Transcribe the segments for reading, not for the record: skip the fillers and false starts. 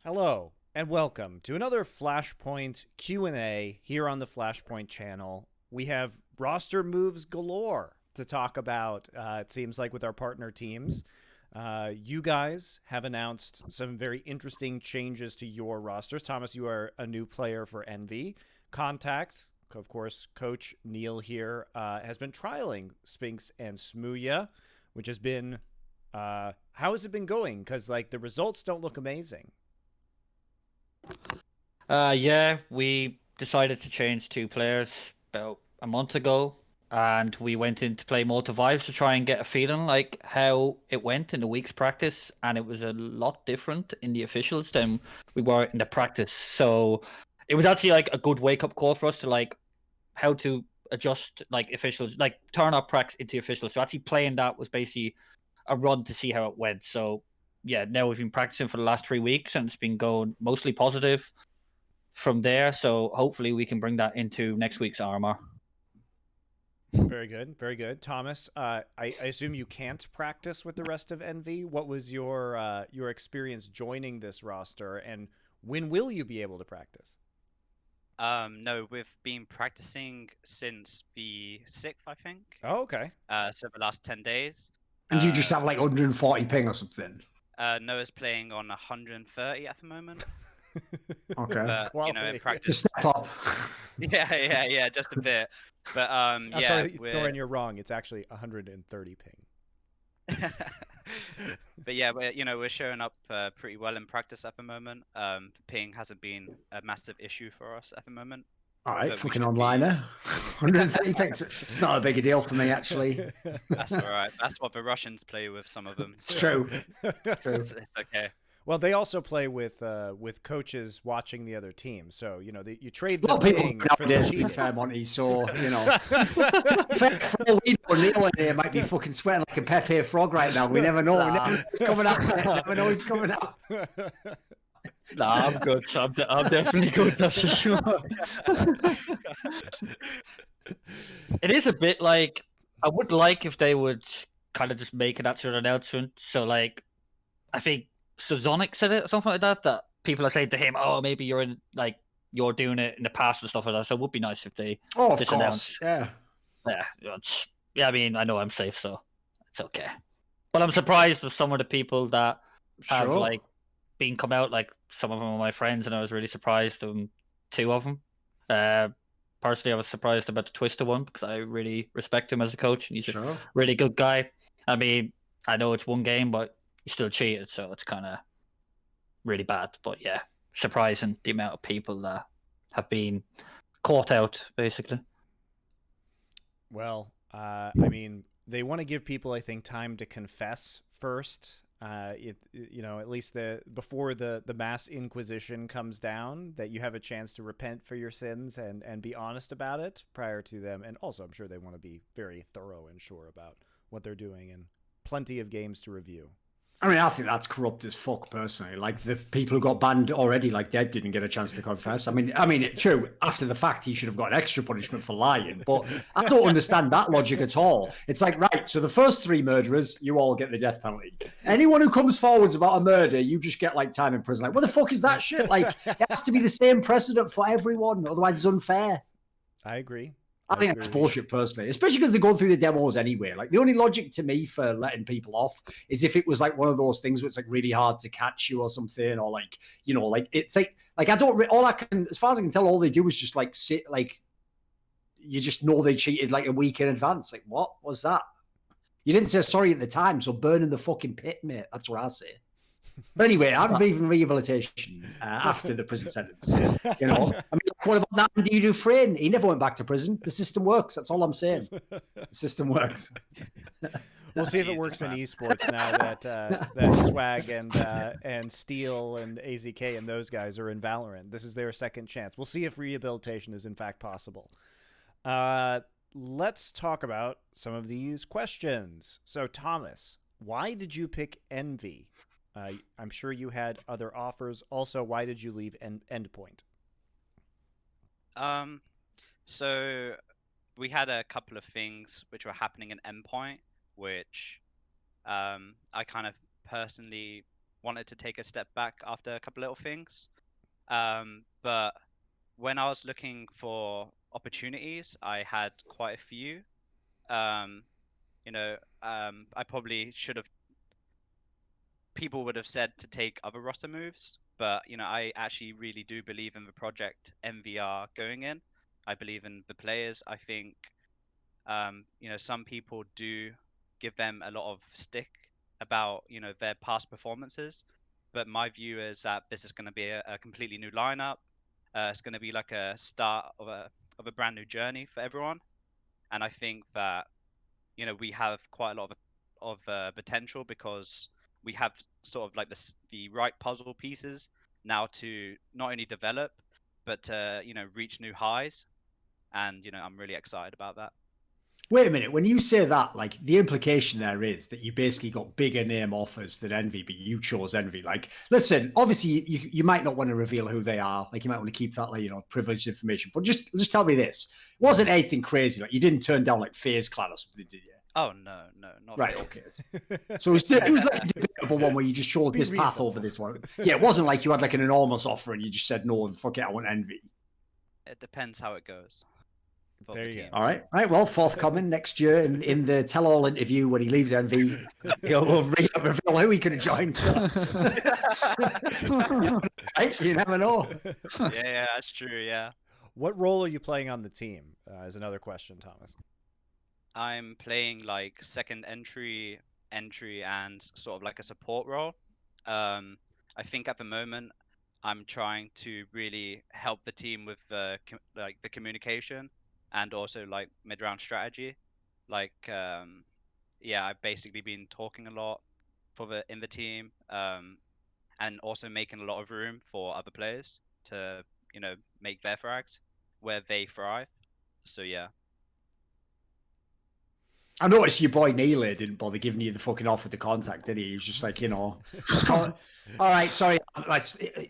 Hello and welcome to another Flashpoint Q&A here on the Flashpoint channel. We have roster moves galore to talk about. It seems like with our partner teams, you guys have announced some very interesting changes to your rosters. Thomas, you are a new player for Envy. Contact, of course, Coach Neil here has been trialing Spinx and Smooya, which has been how has it been going? Because like the results don't look amazing. Yeah, we decided to change two players about a month ago, and we went in to play Multi Vibes to try and get a feeling like how it went in the week's practice, and it was a lot different in the officials than we were in the practice. So it was actually like a good wake up call for us to like how to adjust like officials, like turn our pracs into officials. So actually playing that was basically a run to see how it went. So yeah, now we've been practicing for the last 3 weeks, and it's been going mostly positive from there. So hopefully we can bring that into next week's armor. Very good, very good. Thomas, I assume you can't practice with the rest of Envy. What was your experience joining this roster, and when will you be able to practice? No, we've been practicing since the 6th, I think. Oh, okay. So the last 10 days. And you just have like 140 ping or something. Noah's playing on 130 at the moment. Okay. But, you know, in Quality. practice. Just step up. Yeah, just a bit. But, I'm yeah. sorry, Thorin, you're wrong. It's actually 130 ping. But yeah, we're showing up pretty well in practice at the moment. Ping hasn't been a massive issue for us at the moment. All right, But we fucking should be- onliner. 130 pings. It's not a big a deal for me, actually. That's all right. That's what the Russians play with, some of them. It's true. True. It's okay. Well, they also play with coaches watching the other team, so you know you trade A the lot of people ping for the nowadays, to be cheating. fair, Monty, so, you know. For all we know, Neil in here might be fucking sweating like a Pepe frog right now. We never know. We never know what's coming up. We never know what's coming up. Nah, I'm good. I'm definitely good. That's for sure. It is a bit like I would like if they would kind of just make an actual announcement. So like, I think Suzonic said it or something like that. That people are saying to him, "Oh, maybe you're in like you're doing it in the past and stuff like that." So it would be nice if they Oh, of just course. announce. Yeah. Yeah, I mean, I know I'm safe, so it's okay. But I'm surprised with some of the people that have Sure. like been come out. Like some of them are my friends, and I was really surprised. Two of them. Personally, I was surprised about the Twister one because I really respect him as a coach, and he's a Sure. really good guy. I mean, I know it's one game, but he still cheated, so it's kind of really bad. But yeah, surprising the amount of people that have been caught out, basically. Well, I mean, they want to give people, I think, time to confess first. You know, at least before the mass inquisition comes down, that you have a chance to repent for your sins and be honest about it prior to them. And also, I'm sure they want to be very thorough and sure about what they're doing and plenty of games to review. I mean, I think that's corrupt as fuck, personally. Like the people who got banned already, like Dead didn't get a chance to confess. I mean, true. After the fact, he should have got an extra punishment for lying, but I don't understand that logic at all. It's like, right, so the first three murderers, you all get the death penalty. Anyone who comes forwards about a murder, you just get like time in prison. Like, what the fuck is that shit? Like, it has to be the same precedent for everyone, otherwise it's unfair. I agree. I think that's bullshit, personally, especially because they're going through the demos anyway. Like, the only logic to me for letting people off is if it was like one of those things where it's like really hard to catch you or something, or like, you know, like it's like I don't, all I can, as far as I can tell, all they do is just like sit, like, you just know they cheated like a week in advance. Like, what was that? You didn't say sorry at the time, so burn in the fucking pit, mate. That's what I say. But anyway, I believe in rehabilitation after the prison sentence. You know, I mean, what about that Andy Dufresne? He never went back to prison. The system works. That's all I'm saying. The system works. We'll see if it works in esports now that Swag and Steel and AZK and those guys are in Valorant. This is their second chance. We'll see if rehabilitation is in fact possible. Let's talk about some of these questions. So, Thomas, why did you pick Envy? I'm sure you had other offers. Also, why did you leave Endpoint? So we had a couple of things which were happening in Endpoint, which I kind of personally wanted to take a step back after a couple little things. But when I was looking for opportunities, I had quite a few. I probably should have. People would have said to take other roster moves, but I actually really do believe in the project MVR going in. I believe in the players. I think some people do give them a lot of stick about their past performances, but my view is that this is going to be a completely new lineup. It's going to be like a start of a brand new journey for everyone, and I think that we have quite a lot of potential because we have sort of like the right puzzle pieces now to not only develop but to reach new highs, and I'm really excited about that. Wait a minute. When you say that, like the implication there is that you basically got bigger name offers than Envy, but you chose Envy. Like, listen, obviously you might not want to reveal who they are. Like, you might want to keep that, like, privileged information. But just tell me this: it wasn't anything crazy. Like, you didn't turn down like FaZe Clan or something, did you? Oh no, not right. FaZe. Okay. So it was like a debatable one where you just chose this path over this one. Yeah, it wasn't like you had like an enormous offer and you just said no and fuck it, I want Envy. It depends how it goes. There you go. All right. Well, forthcoming next year in the tell-all interview when he leaves Envy, we'll reveal who he could have joined. Right? You never know. Yeah, that's true. Yeah. What role are you playing on the team? Is another question, Thomas. I'm playing like second entry, and sort of like a support role. I think at the moment I'm trying to really help the team with the communication and also like mid-round strategy. Like I've basically been talking a lot in the team, and also making a lot of room for other players to make their frags where they thrive. So yeah. I noticed your boy Neil didn't bother giving you the fucking offer to contact, did he? He was just like, all right, sorry.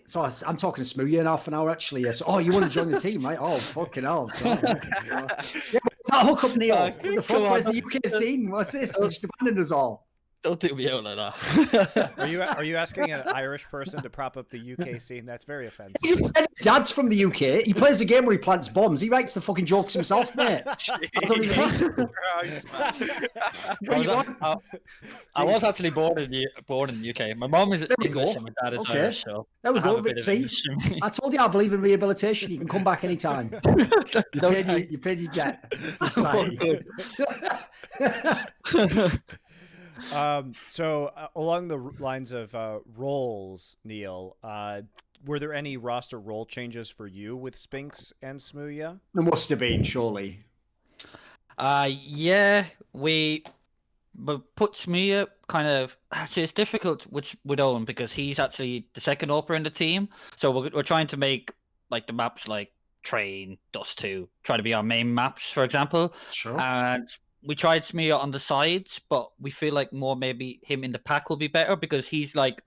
So I'm talking to Smooya in half an hour, actually. Yes. Oh, you want to join the team, right? Oh, fucking hell. So, yeah, what's that hookup, Neil? What the fuck? Where's the UK scene? What's this? You just abandoned us all. Don't do me out like that. Are you asking an Irish person to prop up the UK scene? That's very offensive. His dad's from the UK. He plays a game where he plants bombs. He writes the fucking jokes himself, mate. I don't even I was actually born in the UK. My mom is English and my dad is Irish. So there we go. See, I told you I believe in rehabilitation. You can come back anytime. You paid your debt to society. So along the lines of roles, Neil, were there any roster role changes for you with Spinx and Smooya? There must have been, surely. Yeah, we put Smooya kind of. See, it's difficult with Owen because he's actually the second AWPer in the team. So we're trying to make like the maps like Train, Dust 2, try to be our main maps, for example. Sure. And we tried Smooya on the sides, but we feel like more maybe him in the pack will be better because he's like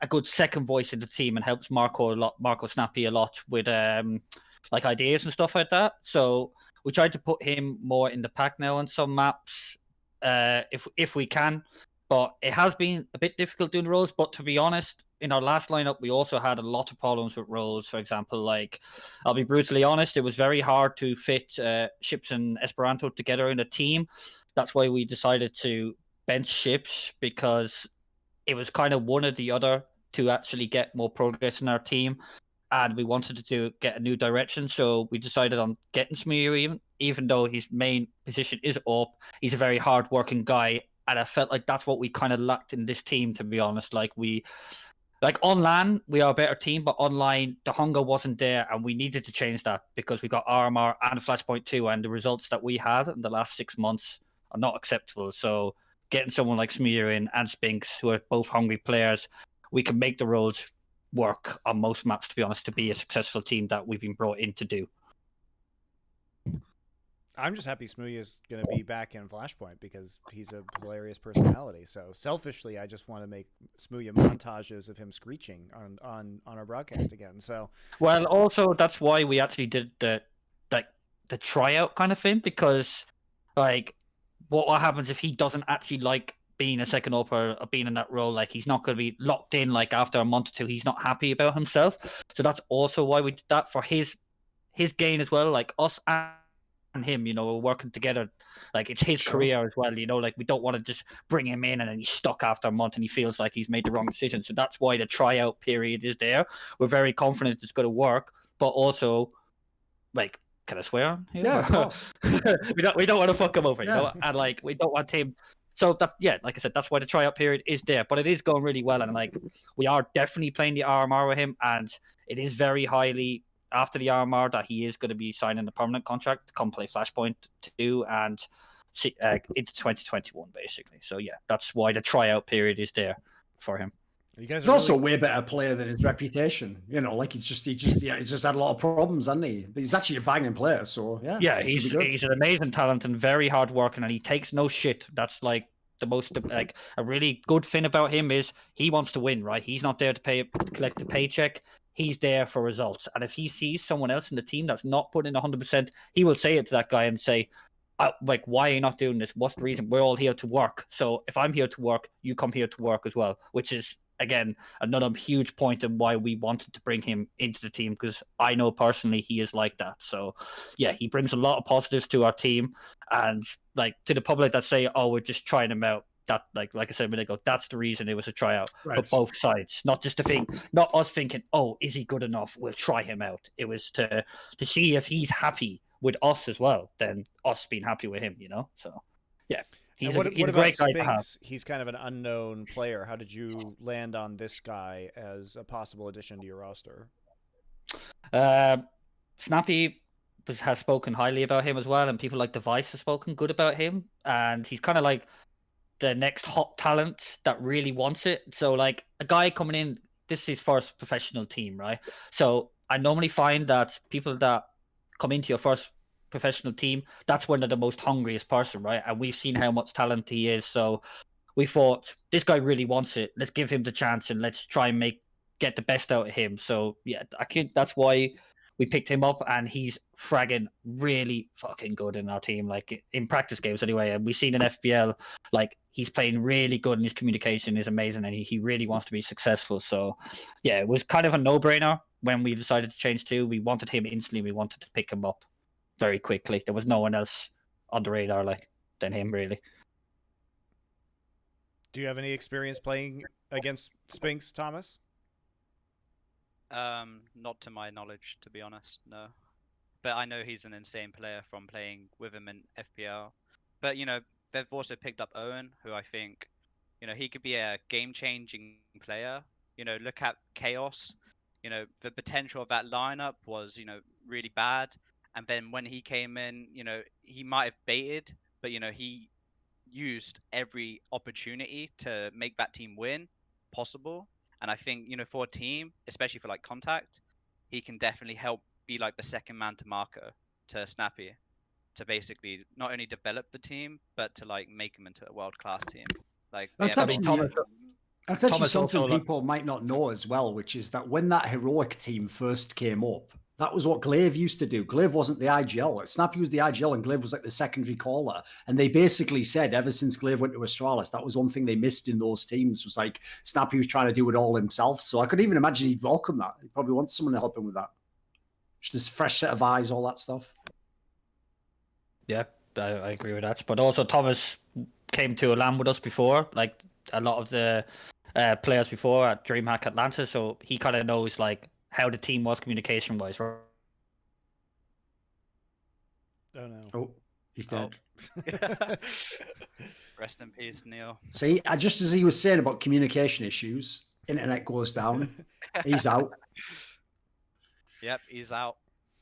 a good second voice in the team and helps Marco Snappy a lot with like ideas and stuff like that. So we tried to put him more in the pack now on some maps, if we can. But it has been a bit difficult doing roles. But to be honest, in our last lineup, we also had a lot of problems with roles. For example, like I'll be brutally honest, it was very hard to fit Ships and Esperanto together in a team. That's why we decided to bench Ships, because it was kind of one or the other to actually get more progress in our team. And we wanted to get a new direction. So we decided on getting Smooya, even though his main position is up. He's a very hard-working guy. And I felt like that's what we kind of lacked in this team, to be honest. Like on LAN, we are a better team, but online, the hunger wasn't there, and we needed to change that because we got RMR and Flashpoint 2, and the results that we had in the last 6 months are not acceptable. So getting someone like Smooya and Spinx, who are both hungry players, we can make the roles work on most maps, to be honest, to be a successful team that we've been brought in to do. I'm just happy Smooya is going to be back in Flashpoint because he's a hilarious personality. So selfishly, I just want to make Smooya montages of him screeching on our broadcast again. So well, also that's why we actually did the tryout kind of thing, because like what happens if he doesn't actually like being a second upper, being in that role. Like, he's not going to be locked in. Like, after a month or two, he's not happy about himself. So that's also why we did that, for his gain as well. Like, us and him, you know, we're working together. Like, it's his career as well, you know. Like, we don't want to just bring him in and then he's stuck after a month and he feels like he's made the wrong decision. So that's why the tryout period is there. We're very confident it's going to work, but also, like, can I swear? Yeah, of course. we don't want to fuck him over, you Yeah. know, and like, we don't want him. So that, yeah, like I said, that's why the tryout period is there, but it is going really well, and like, we are definitely playing the RMR with him, and it is very highly after the RMR that he is going to be signing a permanent contract to come play Flashpoint 2 and into 2021 basically. So yeah, that's why the tryout period is there for him. You guys He's are also a really... way better player than his reputation. You know, like he's just had a lot of problems, hasn't he? But he's actually a banging player, so yeah. Yeah, he's an amazing talent and very hard working, and he takes no shit. That's like the most, like, a really good thing about him is he wants to win, right? He's not there to collect a paycheck. He's there for results. And if he sees someone else in the team that's not putting in 100%, he will say it to that guy and say, like, why are you not doing this? What's the reason? We're all here to work. So if I'm here to work, you come here to work as well, which is, again, another huge point in why we wanted to bring him into the team, because I know personally he is like that. So yeah, he brings a lot of positives to our team, and like, to the public that say, oh, we're just trying him out, that, like I said, when they go, that's the reason it was a tryout for both sides, not just not us thinking, oh, is he good enough, we'll try him out. It was to see if he's happy with us as well, then us being happy with him, you know. So yeah, he's a great guy to have. He's kind of an unknown player. How did you land on this guy as a possible addition to your roster? Snappy has spoken highly about him as well, and people like Device have spoken good about him, and he's kind of like the next hot talent that really wants it. So like, a guy coming in, this is his first professional team, right? So I normally find that people that come into your first professional team, that's when they're the most hungriest person, right? And we've seen how much talent he is, so we thought, this guy really wants it, let's give him the chance and let's try and get the best out of him. So yeah, I think that's why we picked him up, and he's fragging really fucking good in our team, like in practice games anyway. And we've seen in FPL, like, he's playing really good and his communication is amazing, and he really wants to be successful. So yeah, it was kind of a no-brainer when we decided to change to. We wanted him instantly. We wanted to pick him up very quickly. There was no one else on the radar like than him, really. Do you have any experience playing against Spinx, Thomas? Not to my knowledge, to be honest, no. But I know he's an insane player from playing with him in FPL. But, you know, they've also picked up Owen, who I think, you know, he could be a game-changing player. You know, look at Chaos. You know, the potential of that lineup was, you know, really bad. And then when he came in, you know, he might have baited, but, you know, he used every opportunity to make that team win possible. And I think, you know, for a team, especially for like contact, he can definitely help be like the second man to Marco, to Snappy, to basically not only develop the team, but to like make him into a world-class team. Like, that's actually something people might not know as well, which is that when that heroic team first came up, that was what Glaive used to do. Glaive wasn't the IGL. Snappy was the IGL, and Glaive was like the secondary caller. And they basically said, ever since Glaive went to Astralis, that was one thing they missed in those teams, was like, Snappy was trying to do it all himself. So I could even imagine he'd welcome that. He probably wants someone to help him with that. Just this fresh set of eyes, all that stuff. Yeah, I agree with that. But also, Thomas came to a LAN with us before, like a lot of the players before at DreamHack Atlanta, so he kind of knows like how the team was communication-wise. Oh no! Oh, he's dead. Rest in peace, Neil. See, just as he was saying about communication issues, internet goes down. He's out. Yep, he's out.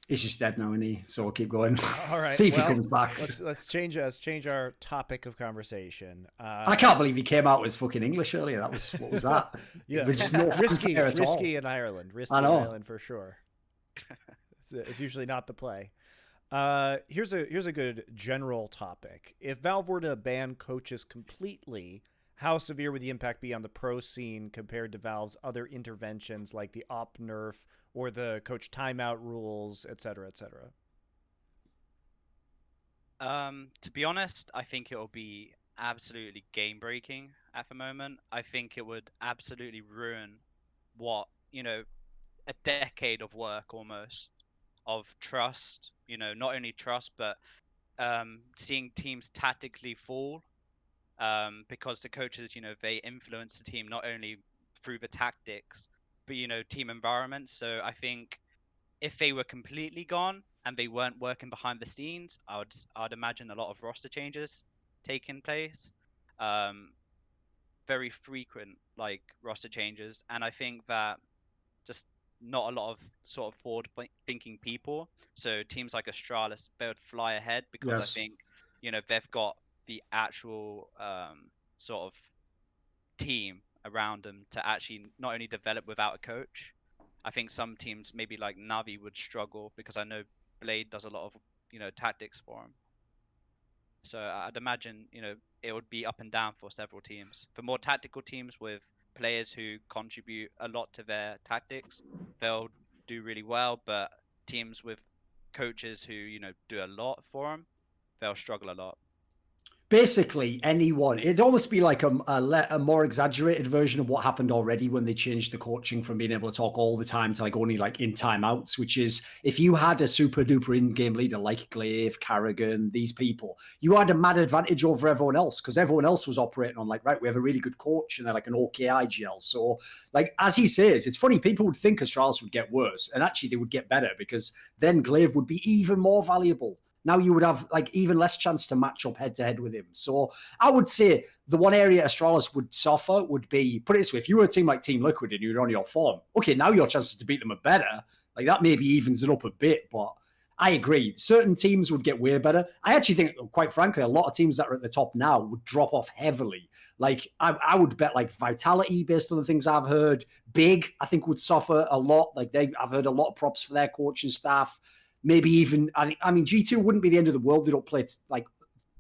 He's just dead now, isn't he? So we'll keep going. All right. See if he comes back. Let's change our topic of conversation. I can't believe he came out as fucking English earlier. What was that? Yeah, no risky in Ireland. Risky in Ireland for sure. It's usually not the play. Here's a good general topic. If Valve were to ban coaches completely, how severe would the impact be on the pro scene compared to Valve's other interventions like the op nerf or the coach timeout rules, et cetera, et cetera? To be honest, I think it'll be absolutely game breaking at the moment. I think it would absolutely ruin what, a decade of work almost of trust, not only trust, but seeing teams tactically fall, because the coaches, they influence the team not only through the tactics, but, team environment. So I think if they were completely gone and they weren't working behind the scenes, I'd imagine a lot of roster changes taking place. Um, Very frequent like roster changes, and I think that just not a lot of sort of forward thinking people. So teams like Astralis, they would fly ahead because I Yes. think, they've got the actual sort of team around them to actually not only develop without a coach. I think some teams, maybe like Navi, would struggle because I know Blade does a lot of, tactics for him. So I'd imagine, it would be up and down for several teams. For more tactical teams with players who contribute a lot to their tactics, they'll do really well. But teams with coaches who, do a lot for them, they'll struggle a lot. Basically, anyone. It'd almost be like a more exaggerated version of what happened already when they changed the coaching from being able to talk all the time to like only like in timeouts, which is if you had a super duper in-game leader like Glaive, Carrigan, these people, you had a mad advantage over everyone else because everyone else was operating on like, right, we have a really good coach and they're like an okay IGL. So like, as he says, it's funny, people would think Astralis would get worse and actually they would get better because then Glaive would be even more valuable. Now you would have like even less chance to match up head to head with him. So I would say the one area Astralis would suffer would be, put it this way, if you were a team like Team Liquid and you're on your form, okay, now your chances to beat them are better. Like that maybe evens it up a bit, but I agree. Certain teams would get way better. I actually think, quite frankly, a lot of teams that are at the top now would drop off heavily. Like I would bet like Vitality, based on the things I've heard, Big, I think would suffer a lot. Like I've heard a lot of props for their coaching staff. Maybe even, I mean, G2 wouldn't be the end of the world. They don't play like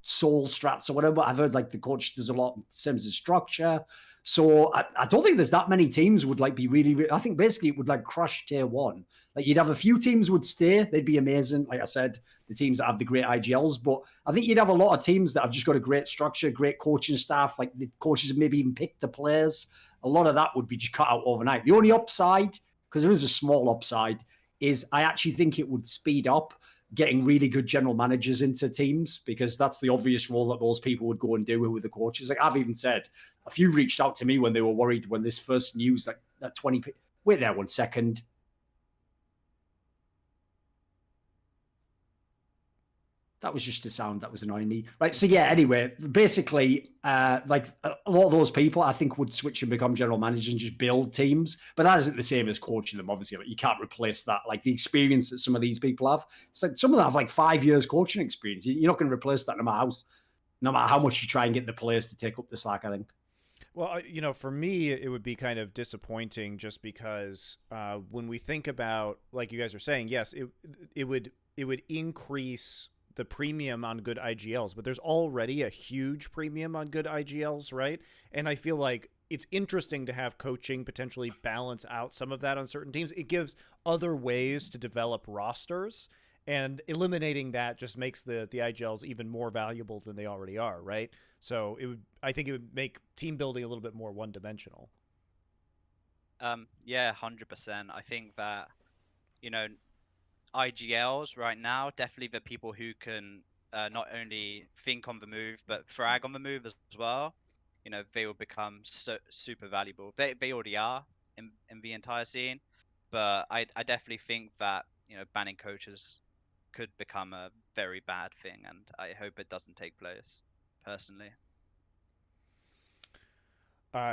soul strats or whatever, but I've heard like the coach does a lot in terms of structure. So I don't think there's that many teams would like be really, I think basically it would like crush tier one. Like you'd have a few teams would stay. They'd be amazing. Like I said, the teams that have the great IGLs, but I think you'd have a lot of teams that have just got a great structure, great coaching staff. Like the coaches have maybe even picked the players. A lot of that would be just cut out overnight. The only upside, because there is a small upside, is I actually think it would speed up getting really good general managers into teams because that's the obvious role that those people would go and do with the coaches. Like I've even said, a few reached out to me when they were worried when this first news, like that 20, wait there 1 second. That was just a sound that was annoying me. Right. So yeah, anyway, basically, like a lot of those people I think would switch and become general managers and just build teams. But that isn't the same as coaching them, obviously. Like, you can't replace that. Like the experience that some of these people have. It's like some of them have like 5 years coaching experience. You're not going to replace that no matter how much you try and get the players to take up the slack, I think. Well, for me, it would be kind of disappointing just because when we think about, like you guys are saying, yes, it would increase the premium on good IGLs, but there's already a huge premium on good IGLs, right? And I feel like it's interesting to have coaching potentially balance out some of that on certain teams. It gives other ways to develop rosters, and eliminating that just makes the IGLs even more valuable than they already are, right? So I think it would make team building a little bit more one-dimensional. Yeah, 100%. I think that, IGLs right now, definitely the people who can not only think on the move, but frag on the move as well, they will become super valuable. They already are in the entire scene, but I definitely think that, banning coaches could become a very bad thing, and I hope it doesn't take place, personally.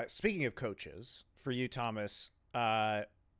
Speaking of coaches, for you, Thomas,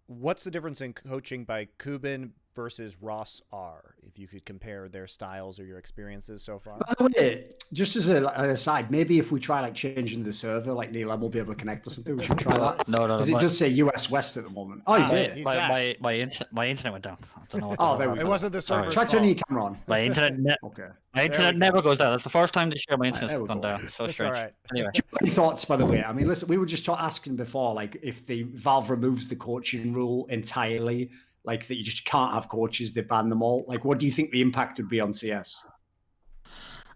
what's the difference in coaching by Kubin versus Ross R, if you could compare their styles or your experiences so far? By the way, just as an aside, maybe if we try like changing the server, like Neil will be able to connect or something, we should try that. No, because it does say US West at the moment. Oh, he's back. My internet went down. I don't know what. Oh, there we go. It wasn't the server's Try turning your fault. camera on. My internet. Okay. My internet never goes down. That's the first time this year my internet's there we gone go. down. So It's strange. all right. Anyway, Any thoughts, by the way? I mean, listen, we were just asking before, like, if the Valve removes the coaching rule entirely, like that you just can't have coaches, they ban them all. Like, what do you think the impact would be on CS?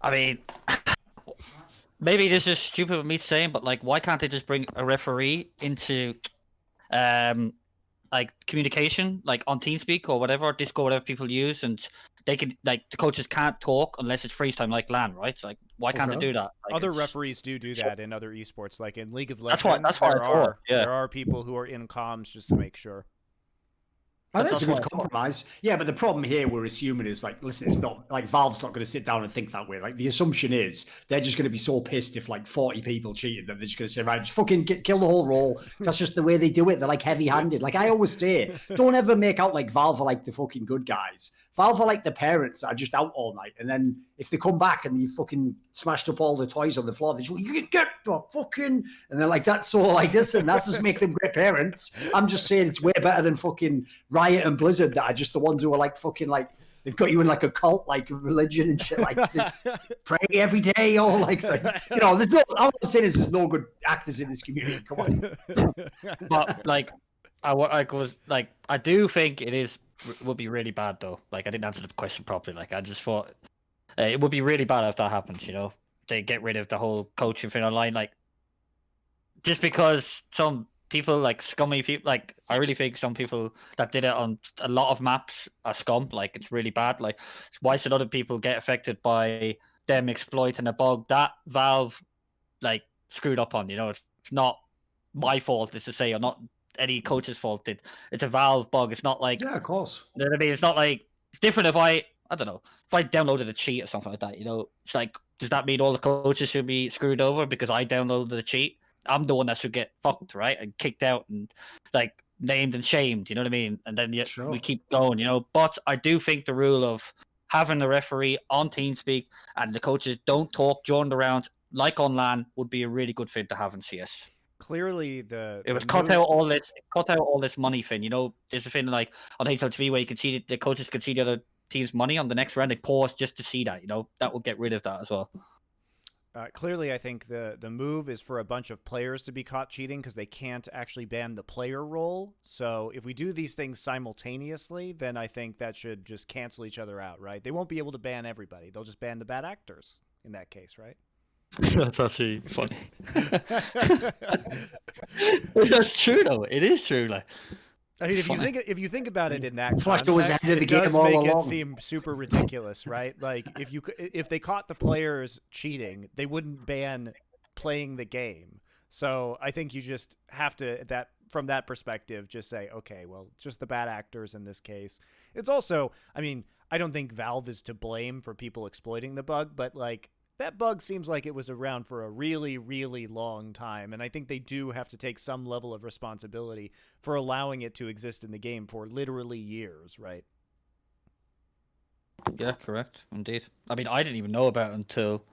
I mean, maybe this is stupid of me saying, but like, why can't they just bring a referee into, like communication, like on TeamSpeak or whatever, Discord, whatever people use, and they can like the coaches can't talk unless it's freeze time, like LAN, right? So, like, why can't they Okay. do that? Like, Other referees do that in other esports, like in League of That's Legends. what I thought, yeah. There are people who are in comms just to make sure. I think it's a That's good what I thought. compromise. Yeah, but the problem here we're assuming is like, listen, it's not like Valve's not going to sit down and think that way. Like the assumption is they're just going to be so pissed if like 40 people cheated that they're just going to say, right, just fucking kill the whole role. That's just the way they do it. They're like heavy-handed. Like I always say, don't ever make out like Valve are like the fucking good guys. Valve are like the parents that are just out all night, and then if they come back and you fucking smashed up all the toys on the floor, they just you can get the fucking, and they're like, that's so like this, and that's just make them great parents. I'm just saying it's way better than fucking Riot and Blizzard that are just the ones who are like fucking like they've got you in like a cult like religion and shit, like pray every day or like, you know, there's no, all I'm saying is there's no good actors in this community. Come on. But like, I do think it would be really bad though. Like, I didn't answer the question properly. Like, I just thought it would be really bad if that happens. You know, they get rid of the whole coaching thing online. Like, just because some people, like scummy people, like I really think some people that did it on a lot of maps are scum. Like, it's really bad. Like, why should other people get affected by them exploiting a bug that Valve like screwed up on? You know, it's not my fault, is to say, or not any coach's fault. It's a Valve bug. It's not like, Yeah, of course. you know what I mean? It's not like, it's different if I don't know, if I downloaded a cheat or something like that. You know, it's like, does that mean all the coaches should be screwed over because I downloaded the cheat? I'm the one that should get fucked, right, and kicked out and like named and shamed. You know what I mean? And then yet Sure. we keep going. You know, but I do think the rule of having the referee on TeamSpeak and the coaches don't talk during the round, like on LAN, would be a really good thing to have in CS. Clearly, It would cut out all this money thing. You know, there's a thing like on HLTV where you can see the coaches can see the other team's money on the next round. They pause just to see that. You know, that would get rid of that as well. Clearly, I think the move is for a bunch of players to be caught cheating because they can't actually ban the player role. So if we do these things simultaneously, then I think that should just cancel each other out, right? They won't be able to ban everybody. They'll just ban the bad actors in that case, right? That's actually funny. That's true though. It is true. Like, I mean, if you think about it in that Flash context, was ahead of the it game does all make it along. seem super ridiculous, right? Like if they caught the players cheating, they wouldn't ban playing the game. So I think you just have to from that perspective just say, okay, well, just the bad actors in this case. It's also, I mean, I don't think Valve is to blame for people exploiting the bug, but like that bug seems like it was around for a really, really long time, and I think they do have to take some level of responsibility for allowing it to exist in the game for literally years, right? yeah, correct, indeed. I mean, I didn't even know about it until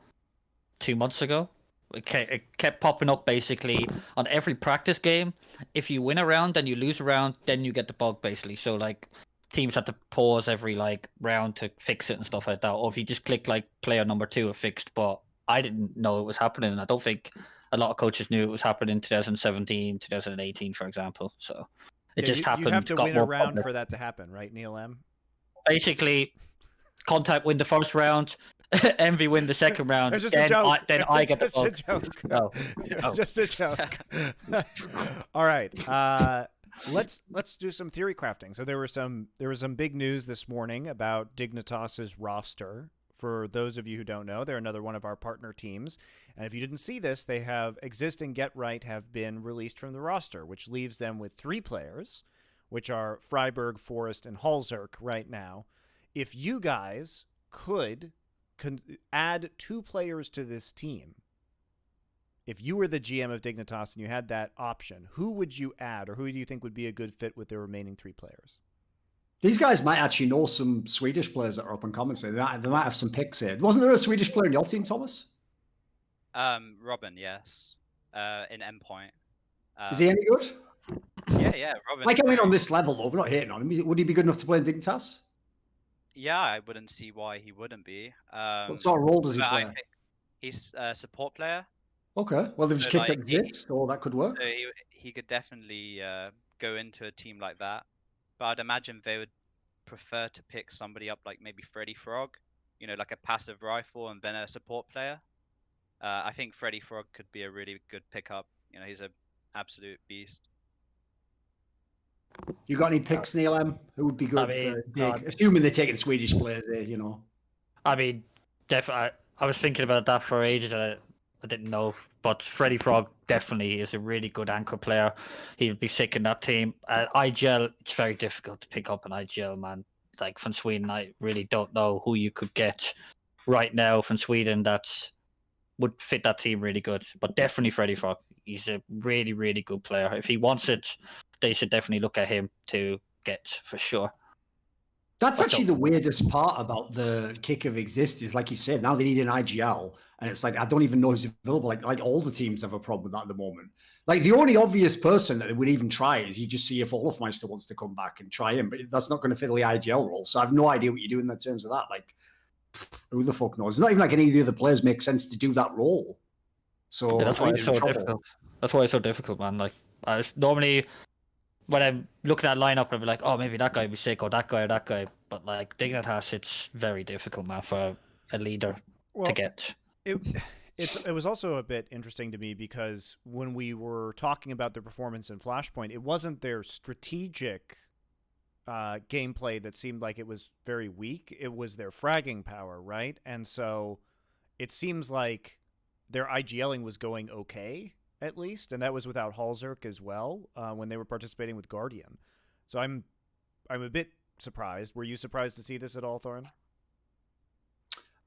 2 months ago. It kept popping up basically on every practice game. If you win a round, then you lose a round, then you get the bug basically. So like, teams had to pause every like round to fix it and stuff like that. Or if you just click like player number 2 are fixed, but I didn't know it was happening, and I don't think a lot of coaches knew it was happening in 2017, 2018, for example. So it just happened. You have to got win a more round popular. for that to happen, right, Neil M? Basically, Contact win the first round, Envy win the second round. It's just a joke. I get the It's just bug. a joke. No. It's just a joke. All right. Let's do some theory crafting. So there was some big news this morning about Dignitas's roster. For those of you who don't know, they're another one of our partner teams. And if you didn't see this, they have Exist and Get Right have been released from the roster, which leaves them with 3 players, which are Freiburg, Forest, and Halzerk right now. If you guys could add 2 players to this team, if you were the GM of Dignitas and you had that option, who would you add, or who do you think would be a good fit with the remaining 3 players? These guys might actually know some Swedish players that are up and coming, so they might have some picks here. Wasn't there a Swedish player in your team, Thomas? Robin, yes. In Endpoint. Is he any good? Yeah, Robin. Like, I mean, on this level, though, we're not hating on him. Would he be good enough to play in Dignitas? Yeah, I wouldn't see why he wouldn't be. What sort of role does he but play? I think he's a support player. Okay, well, they've just So, kicked like, Exist, so that could work. So he could definitely go into a team like that. But I'd imagine they would prefer to pick somebody up like maybe Freddy Frog, you know, like a passive rifle and then a support player. I think Freddy Frog could be a really good pickup. You know, he's an absolute beast. You got any picks, Neil M? Who would be good for big? Assuming they're taking Swedish players there, you know. I mean, definitely. I was thinking about that for ages. I didn't know, but Freddy Frog definitely is a really good anchor player. He'd be sick in that team. IGL, it's very difficult to pick up an IGL, man. Like from Sweden, I really don't know who you could get right now from Sweden that's would fit that team really good. But definitely Freddy Frog. He's a really, really good player. If he wants it, they should definitely look at him to get for sure. That's actually the weirdest part about the kick of exist is, like you said, now they need an IGL, and it's like I don't even know who's available. Like all the teams have a problem with that at the moment. Like the only obvious person that would even try is you just see if Olafmeister wants to come back and try him, but that's not going to fill the IGL role. So I have no idea what you're doing in terms of that. Like, who the fuck knows? It's not even like any of the other players make sense to do that role. So yeah, that's why it's so difficult. That's why it's so difficult, man. Like I was normally, when I'm looking at lineup, I'll be like, oh, maybe that guy would be sick, or that guy, or that guy. But like Dignitas, it's very difficult, man, for a leader to get. It was also a bit interesting to me because when we were talking about their performance in Flashpoint, it wasn't their strategic gameplay that seemed like it was very weak. It was their fragging power, right? And so it seems like their IGLing was going okay, at least, and that was without Halzerk as well when they were participating with Guardian. So I'm a bit surprised. Were you surprised to see this at all, Thorin?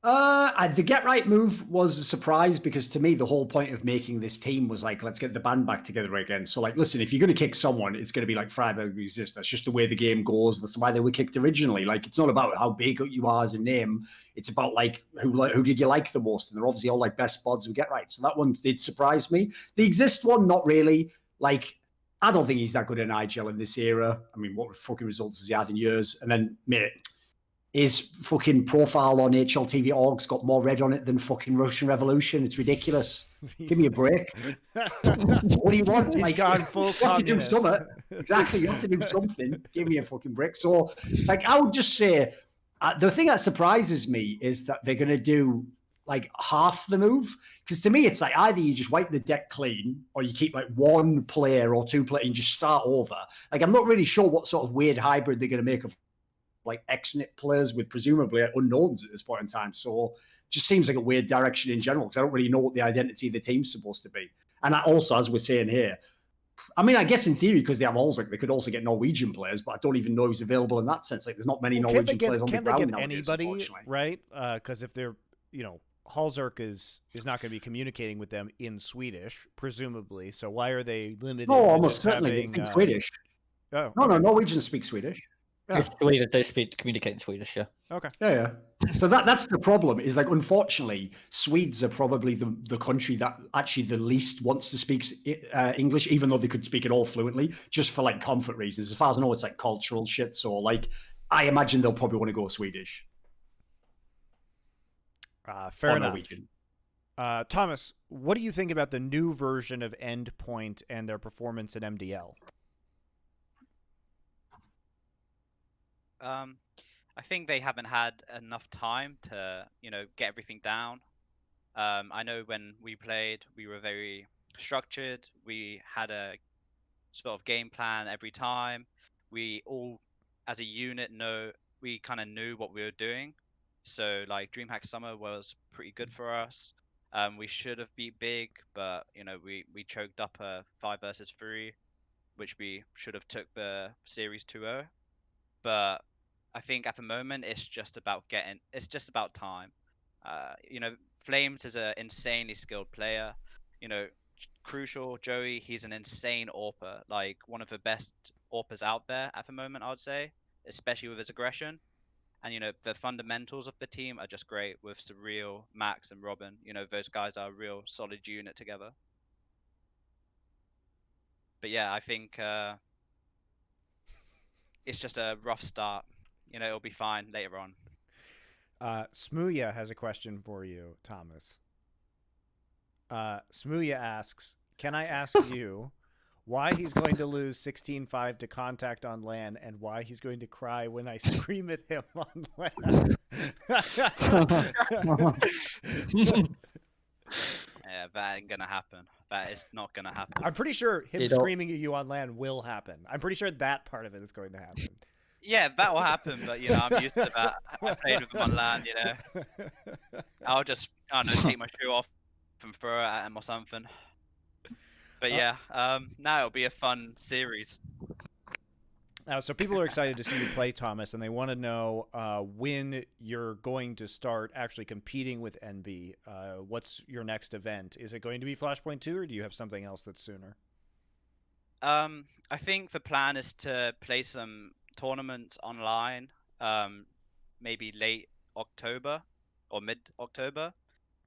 The get right move was a surprise because to me the whole point of making this team was like, let's get the band back together again. So like, listen, if you're going to kick someone, it's going to be like Freiburg Resist. That's just the way the game goes. That's why they were kicked originally. Like, it's not about how big you are as a name. It's about like who did you like the most, and they're obviously all like best spots and get right. So that one did surprise me. The exist one, not really. Like, I don't think he's that good in IGL in this era. I mean, what fucking results has he had in years? And then, mate, his fucking profile on HLTV.org's got more red on it than fucking Russian Revolution. It's ridiculous. Give me a break. What do you want? He's gone full you have to do something. Exactly. You have to do something. Give me a fucking break. So, like, I would just say the thing that surprises me is that they're going to do like half the move. Because to me, it's like either you just wipe the deck clean or you keep like one player or two players and just start over. Like, I'm not really sure what sort of weird hybrid they're going to make of like ex-NIT players with presumably unknowns at this point in time. So it just seems like a weird direction in general because I don't really know what the identity of the team's supposed to be. And I also, as we're saying here, I mean, I guess in theory, because they have Olsvik, they could also get Norwegian players, but I don't even know who's available in that sense. Like, there's not many Norwegian players on the ground Can't they nowadays, get anybody, right? Because if they're, Halzerk is not going to be communicating with them in Swedish, presumably. So why are they limited? No, to almost just certainly. having, They speak Swedish. Oh, no, okay. no, Norwegians speak Swedish. Yeah. It's the way that they communicate in Swedish, yeah. Okay. Yeah. So that's the problem. Is like, unfortunately, Swedes are probably the country that actually the least wants to speak English, even though they could speak it all fluently, just for like comfort reasons. As far as I know, it's like cultural shit. So like, I imagine they'll probably want to go Swedish. Fair enough. Thomas, what do you think about the new version of Endpoint and their performance in MDL? I think they haven't had enough time to, get everything down. I know when we played, we were very structured. We had a sort of game plan every time. We all, as a unit, we kind of knew what we were doing. So like DreamHack Summer was pretty good for us. We should have beat Big, but we choked up a 5 versus 3, which we should have took the series 2-0. But I think at the moment it's just about time. Flames is an insanely skilled player. Crucial Joey, he's an insane AWPer, like one of the best AWPers out there at the moment, I would say, especially with his aggression. And the fundamentals of the team are just great with Surreal, Max, and Robin. Those guys are a real solid unit together. But yeah, I think it's just a rough start. It'll be fine later on. Smooya has a question for you, Thomas. Smooya asks, can I ask you why he's going to lose 16-5 to Contact on LAN and why he's going to cry when I scream at him on LAN? that ain't gonna happen. That is not gonna happen. I'm pretty sure him You know- screaming at you on land will happen. I'm pretty sure that part of it is going to happen. Yeah, that will happen, but I'm used to that. I played with him on land, I'll just, I don't know, take my shoe off and throw it at him or something. But yeah, now it'll be a fun series. So people are excited to see you play, Thomas, and they want to know when you're going to start actually competing with Envy. What's your next event? Is it going to be Flashpoint 2, or do you have something else that's sooner? I think the plan is to play some tournaments online, maybe late October or mid-October.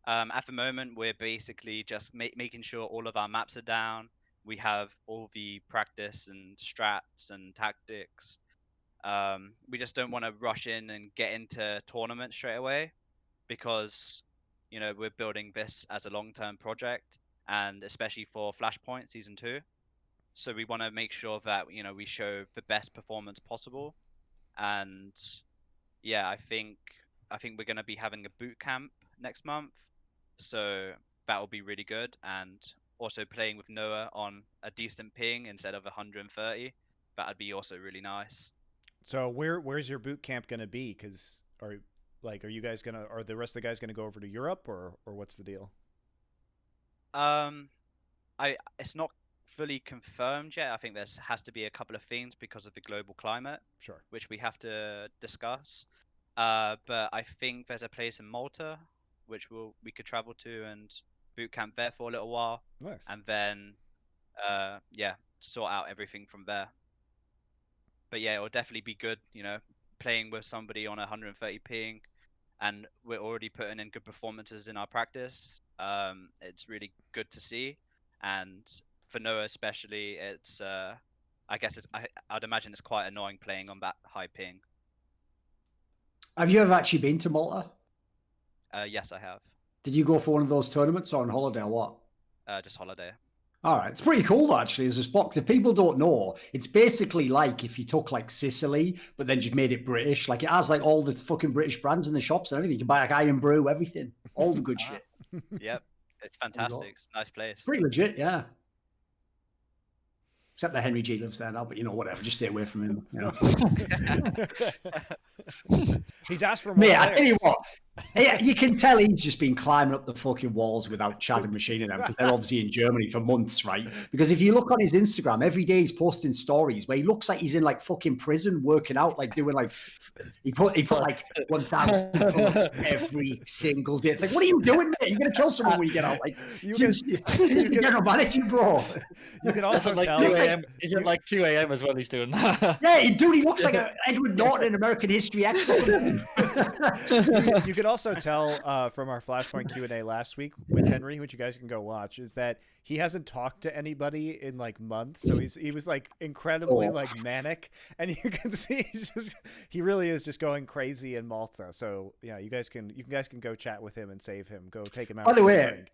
At the moment, we're basically just making sure all of our maps are down. We have all the practice and strats and tactics. We just don't want to rush in and get into tournament straight away because, we're building this as a long-term project, and especially for Flashpoint Season 2. So we want to make sure that, we show the best performance possible. And yeah, I think we're going to be having a boot camp next month. So that will be really good. And also playing with Noah on a decent ping instead of 130. That'd be also really nice. So where's your boot camp going to be? Because are you guys gonna? Are the rest of the guys going to go over to Europe, or what's the deal? It's not fully confirmed yet. I think there has to be a couple of things because of the global climate, Sure. which we have to discuss. But I think there's a place in Malta which we could travel to and boot camp there for a little while, Nice. and then sort out everything from there. But yeah, it will definitely be good, playing with somebody on 130 ping, and we're already putting in good performances in our practice. It's really good to see, and for Noah especially, it's I guess I'd imagine it's quite annoying playing on that high ping. Have you ever actually been to Malta? Yes, I have. Did you go for one of those tournaments or on holiday or what? Just holiday. All right, it's pretty cool actually as a spot. 'Cause if people don't know, it's basically like if you took like Sicily, but then just made it British. Like it has like all the fucking British brands in the shops and everything. You can buy like Iron Brew, everything, all the good shit. Yep, it's fantastic. It's a nice place. It's pretty legit, yeah. Except that Henry G lives there now, but whatever. Just stay away from him. He's asked for more. Mate, I tell you what, you can tell he's just been climbing up the fucking walls without Chad and Machine and them because they're obviously in Germany for months, right? Because if you look on his Instagram, every day he's posting stories where he looks like he's in like fucking prison working out, like doing like he put like 1,000 pull-ups every single day. It's like, what are you doing, mate? You're gonna kill someone when you get out. Like you can general managing, bro. You can also like tell. 2 a.m. Is it like 2 a.m. as well? He's doing. Yeah, dude, he looks like Edward Norton in American History X or something. You could also tell from our Flashpoint Q&A last week with Henry, which you guys can go watch, is that he hasn't talked to anybody in like months. So he was like incredibly like manic, and you can see he really is just going crazy in Malta. So yeah, you guys can go chat with him and save him. Go take him out. By the for a way, drink.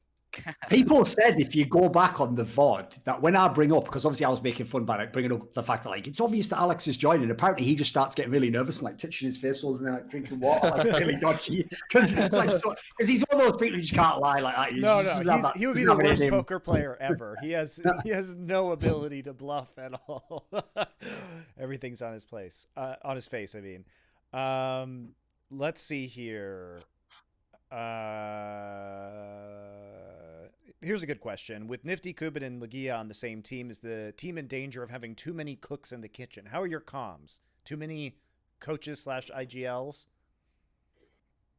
people said if you go back on the VOD that when I bring up, because obviously I was making fun by like bringing up the fact that like it's obvious that Alex is joining, apparently he just starts getting really nervous and like touching his face and then like drinking water like really dodgy because it's just like because he's one of those people who just can't lie like that. He would be the worst poker player ever. He has no ability to bluff at all. Everything's on his on his face. I mean, let's see here. Here's a good question. With Nifty, Kubin, and Legia on the same team, is the team in danger of having too many cooks in the kitchen? How are your comms? Too many coaches / IGLs?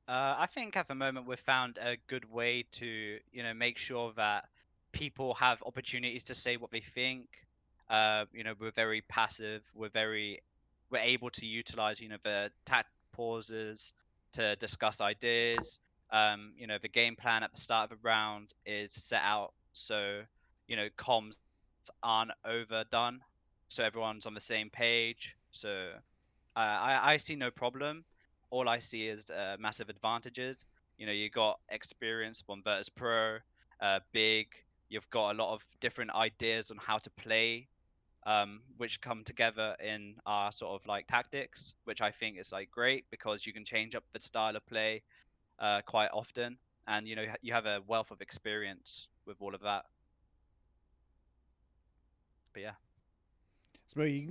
I think at the moment we've found a good way to, make sure that people have opportunities to say what they think. We're very passive. We're able to utilize, the tact pauses to discuss ideas. The game plan at the start of a round is set out so, comms aren't overdone, so everyone's on the same page. So I see no problem. All I see is massive advantages. You got experience from Virtus Pro, big. You've got a lot of different ideas on how to play, which come together in our sort of like tactics, which I think is like great because you can change up the style of play quite often, and you have a wealth of experience with all of that. But yeah. Smooya, you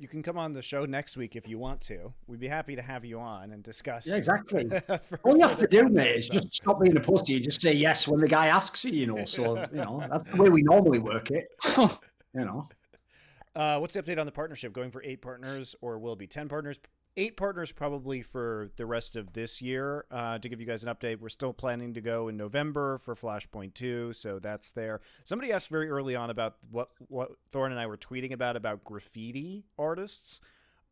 can come on the show next week if you want to. We'd be happy to have you on and discuss. Yeah, exactly. All you have to do, mate, is just stop being a pussy and just say yes when the guy asks you. So that's the way we normally work it. What's the update on the partnership? Going for 8 partners, or will it be 10 partners? 8 partners probably for the rest of this year. To give you guys an update, we're still planning to go in November for Flashpoint 2, so that's there. Somebody asked very early on about what Thorin and I were tweeting about graffiti artists.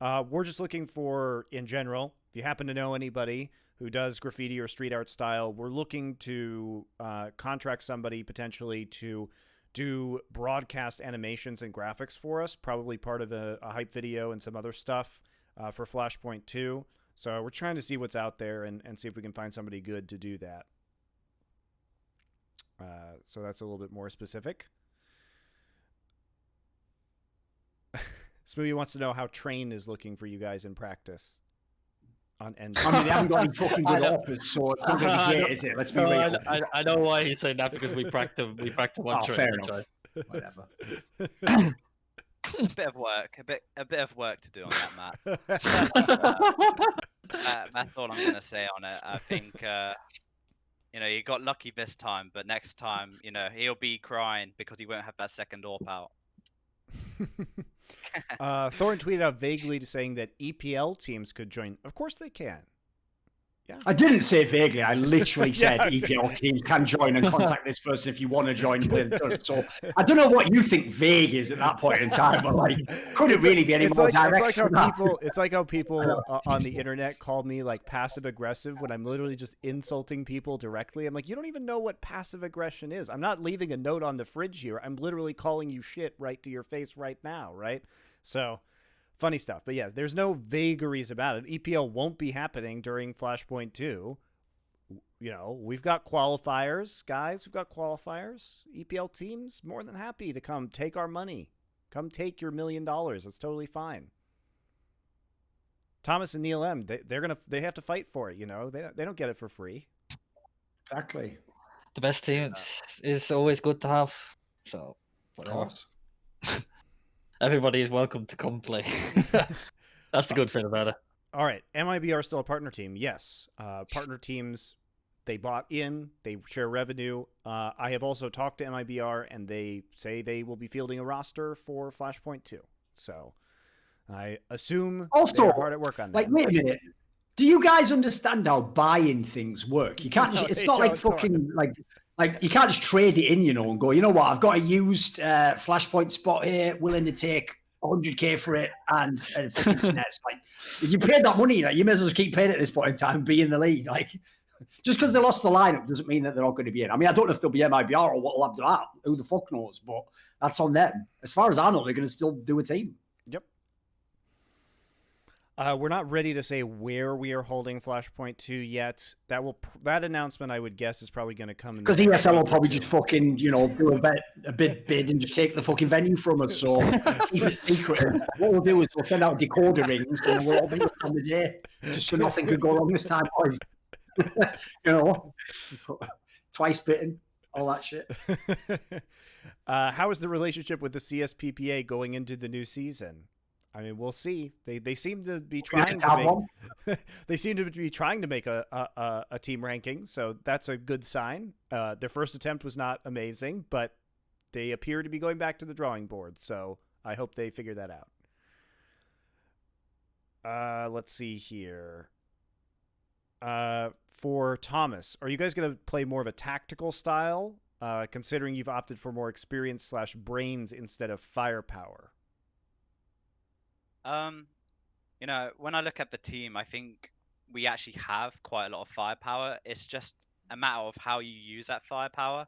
We're just looking for, in general, if you happen to know anybody who does graffiti or street art style, we're looking to contract somebody potentially to do broadcast animations and graphics for us, probably part of a hype video and some other stuff for Flashpoint 2. So we're trying to see what's out there and see if we can find somebody good to do that. So that's a little bit more specific. Smooya wants to know how Train is looking for you guys in practice on Endpoint. I mean, they haven't got any fucking good offers, so it's not going to be great, is it? Let's be real. I know why he's saying that, because we practice one Train. Fair enough. Whatever. A bit of work to do on that, Matt. That's all I'm gonna say on it. I think you got lucky this time, but next time, he'll be crying because he won't have that second AWP out. Thorin tweeted out vaguely saying that EPL teams could join. Of course they can. Yeah. I didn't say vaguely. I literally said EPL teams can join and contact this person if you want to join. So I don't know what you think vague is at that point in time, but could it really be any more direct? It's like how people on the internet call me passive aggressive when I'm literally just insulting people directly. I'm like, you don't even know what passive aggression is. I'm not leaving a note on the fridge here. I'm literally calling you shit right to your face right now, right? So funny stuff. But yeah, there's no vagaries about it. EPL won't be happening during Flashpoint 2. We've got qualifiers, guys. We've got qualifiers. EPL teams, more than happy to come take our money. Come take your $1 million. That's totally fine. Thomas and Neil M, they have to fight for it, They don't get it for free. Exactly. The best team is always good to have. So, whatever. Of course. Everybody is welcome to come play. That's the good thing about it. All right. MIBR still a partner team? Yes. Partner teams, they bought in. They share revenue. I have also talked to MIBR, and they say they will be fielding a roster for Flashpoint 2. So I assume they're hard at work on that. Wait a minute. Do you guys understand how buying things work? You can't just, it's not like fucking you can't just trade it in, and go, you know what, I've got a used Flashpoint spot here, willing to take 100k for it and fucking SNES. If you paid that money, you may as well just keep paying it at this point in time, be in the league. Just because they lost the lineup doesn't mean that they're not going to be in. I mean, I don't know if they'll be MIBR or what will happen to that. Who the fuck knows? But that's on them. As far as I know, they're going to still do a team. Yep. We're not ready to say where we are holding Flashpoint 2 yet. That announcement, I would guess, is probably going to come in. Because ESL will probably just fucking, do a bid and just take the fucking venue from us. So keep it secret. And what we'll do is we'll send out decoder rings and we'll all be up on the day, just so nothing could go wrong this time, boys. Twice bitten, all that shit. How is the relationship with the CSPPA going into the new season? I mean, we'll see. They seem to be trying to make. They seem to be trying to make a team ranking, so that's a good sign. Their first attempt was not amazing, but they appear to be going back to the drawing board. So I hope they figure that out. Let's see here. For Thomas, are you guys going to play more of a tactical style, considering you've opted for more experience / brains instead of firepower? When I look at the team, I think we actually have quite a lot of firepower. It's just a matter of how you use that firepower,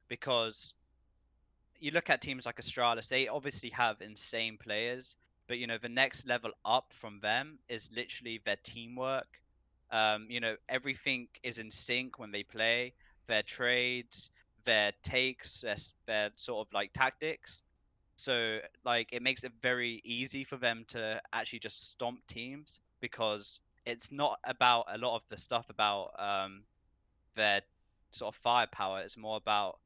because you look at teams like Astralis, they obviously have insane players, but the next level up from them is literally their teamwork. Everything is in sync when they play, their trades, their takes, their sort of tactics. So it makes it very easy for them to actually just stomp teams, because it's not about a lot of the stuff about their sort of firepower. It's more about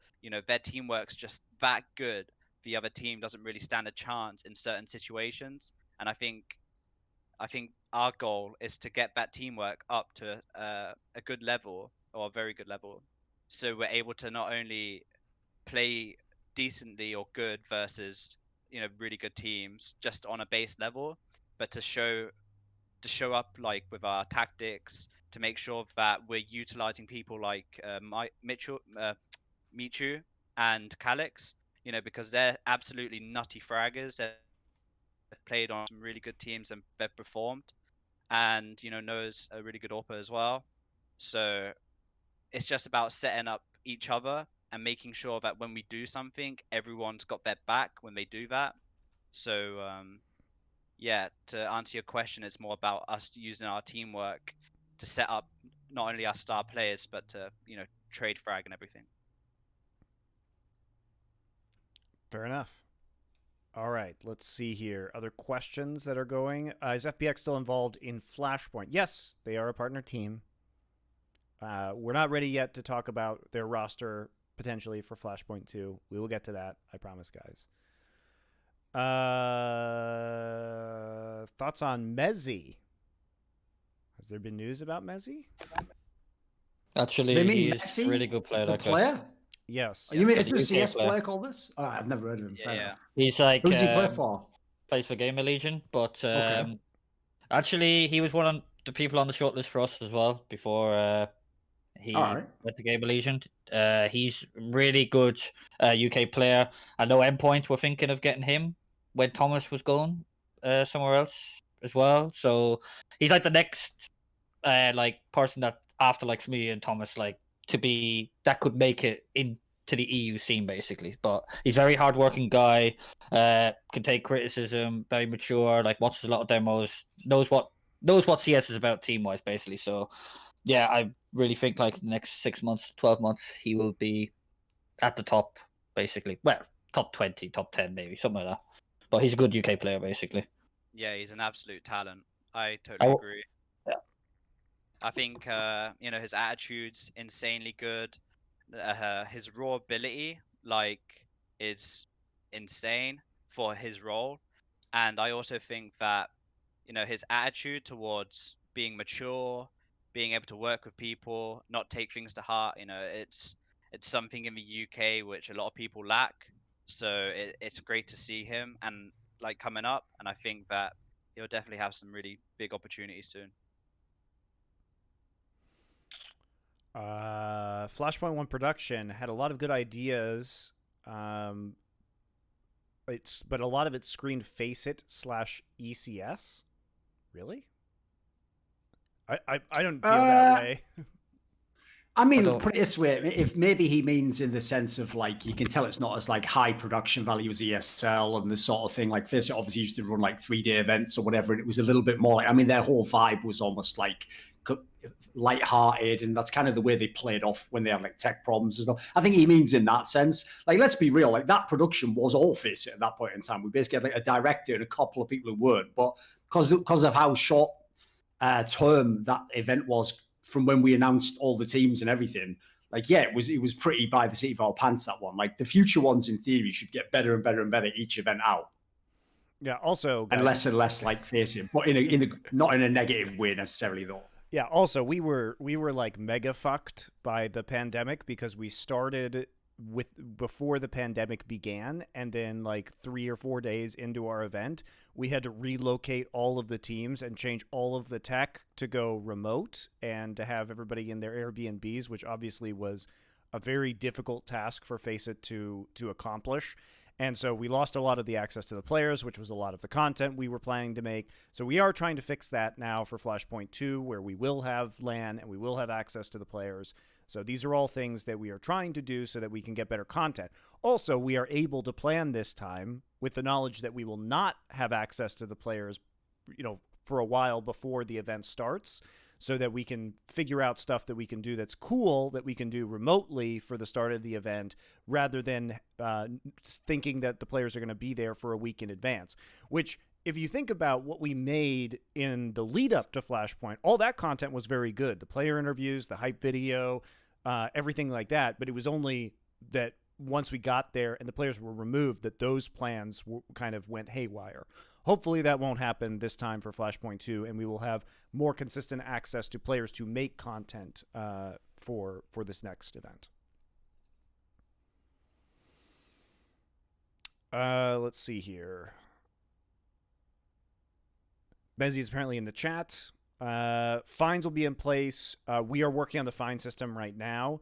their teamwork's just that good. The other team doesn't really stand a chance in certain situations, and I think our goal is to get that teamwork up to a good level, or a very good level, so we're able to not only play decently or good versus really good teams just on a base level, but to show up like with our tactics, to make sure that we're utilizing people like Michu and Calix, because they're absolutely nutty fraggers. They've played on some really good teams and they've performed, and knows a really good AWPer as well. So it's just about setting up each other and making sure that when we do something, everyone's got their back when they do that. So yeah, to answer your question, it's more about us using our teamwork to set up not only our star players, but to trade frag and everything. Fair enough. All right, let's see here. Other questions that are going. Is FPX still involved in Flashpoint? Yes, they are a partner team. We're not ready yet to talk about their roster potentially for Flashpoint 2. We will get to that, I promise, guys. Thoughts on mezii? Has there been news about mezii? Actually, he's a really good player. The player? Yes. Oh, you mean Yeah, is there a the UK CS player. player called this? Oh, I've never heard of him. Fair Yeah. enough. He's like Who's he play for? plays for Gamer Legion, but Okay. actually he was one of the people on the shortlist for us as well before he Alright. went to Gamer Legion. He's really good UK player. I know Endpoint were thinking of getting him when Thomas was going somewhere else as well. So he's like the next like person that after like Smooya and Thomas like to be that could make it into the EU scene basically. But he's a very hardworking guy, can take criticism, very mature, like watches a lot of demos, knows what CS is about team wise basically. So yeah, I really think like the next 6 months, 12 months he will be at the top basically. Well, top 20, top 10 maybe, something like that. But he's a good UK player basically. Yeah, he's an absolute talent. I I totally w- agree. Yeah. I think his attitude's insanely good. His raw ability like is insane for his role, and I also think that his attitude towards being mature, being able to work with people, not take things to heart. It's something in the UK which a lot of people lack. So it's great to see him and like coming up, and I think that he'll definitely have some really big opportunities soon. Flashpoint 1 production had a lot of good ideas. But a lot of it screened Faceit/ECS. Really? I don't feel that way. I mean, don't- put it this way: if maybe he means in the sense of like you can tell it's not as like high production value as ESL and this sort of thing. Like Faceit obviously used to run like 3-day events or whatever, and it was a little bit more like, I mean, their whole vibe was almost like light-hearted, and that's kind of the way they played off when they had like tech problems and stuff. I think he means in that sense. Like, let's be real, like that production was all Faceit at that point in time. We basically had like a director and a couple of people who weren't, but because of how short term that event was from when we announced all the teams and everything, like, yeah, it was pretty by the seat of our pants, that one. Like, the future ones in theory should get better and better and better each event out. Yeah, also, guys, and less like Faceit, but in a not in a negative way necessarily though. Yeah, also we were like mega fucked by the pandemic because we started before the pandemic began, and then like 3 or 4 days into our event, we had to relocate all of the teams and change all of the tech to go remote and to have everybody in their Airbnbs, which obviously was a very difficult task for Faceit to accomplish. And so we lost a lot of the access to the players, which was a lot of the content we were planning to make. So we are trying to fix that now for Flashpoint 2, where we will have LAN and we will have access to the players. So these are all things that we are trying to do so that we can get better content. Also, we are able to plan this time with the knowledge that we will not have access to the players, for a while before the event starts, so that we can figure out stuff that we can do that's cool, that we can do remotely for the start of the event, rather than thinking that the players are going to be there for a week in advance. Which, if you think about what we made in the lead up to Flashpoint, all that content was very good. The player interviews, the hype video, everything like that. But it was only that once we got there and the players were removed, that those plans kind of went haywire. Hopefully that won't happen this time for Flashpoint 2, and we will have more consistent access to players to make content for this next event. Let's see here. Mezii is apparently in the chat. Fines will be in place. We are working on the fine system right now.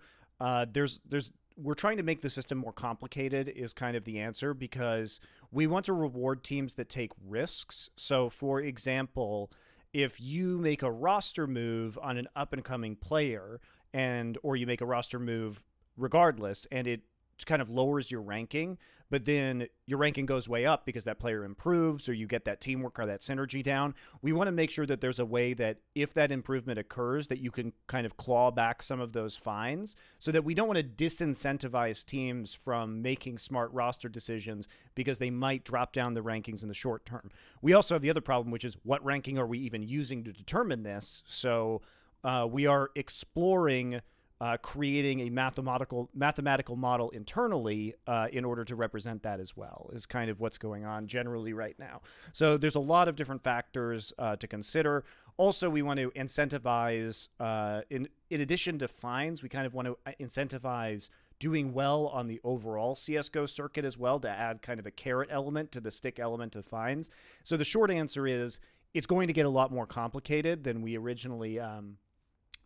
We're trying to make the system more complicated is kind of the answer, because we want to reward teams that take risks. So, for example, if you make a roster move on an up-and-coming player, or you make a roster move regardless, and it kind of lowers your ranking, but then your ranking goes way up because that player improves, or you get that teamwork or that synergy down. We want to make sure that there's a way that if that improvement occurs, that you can kind of claw back some of those fines, so that we don't want to disincentivize teams from making smart roster decisions because they might drop down the rankings in the short term. We also have the other problem, which is what ranking are we even using to determine this? So we are exploring creating a mathematical model internally in order to represent that as well, is kind of what's going on generally right now. So there's a lot of different factors to consider. Also, we want to incentivize, in addition to fines, we kind of want to incentivize doing well on the overall CSGO circuit as well, to add kind of a carrot element to the stick element of fines. So the short answer is it's going to get a lot more complicated than we originally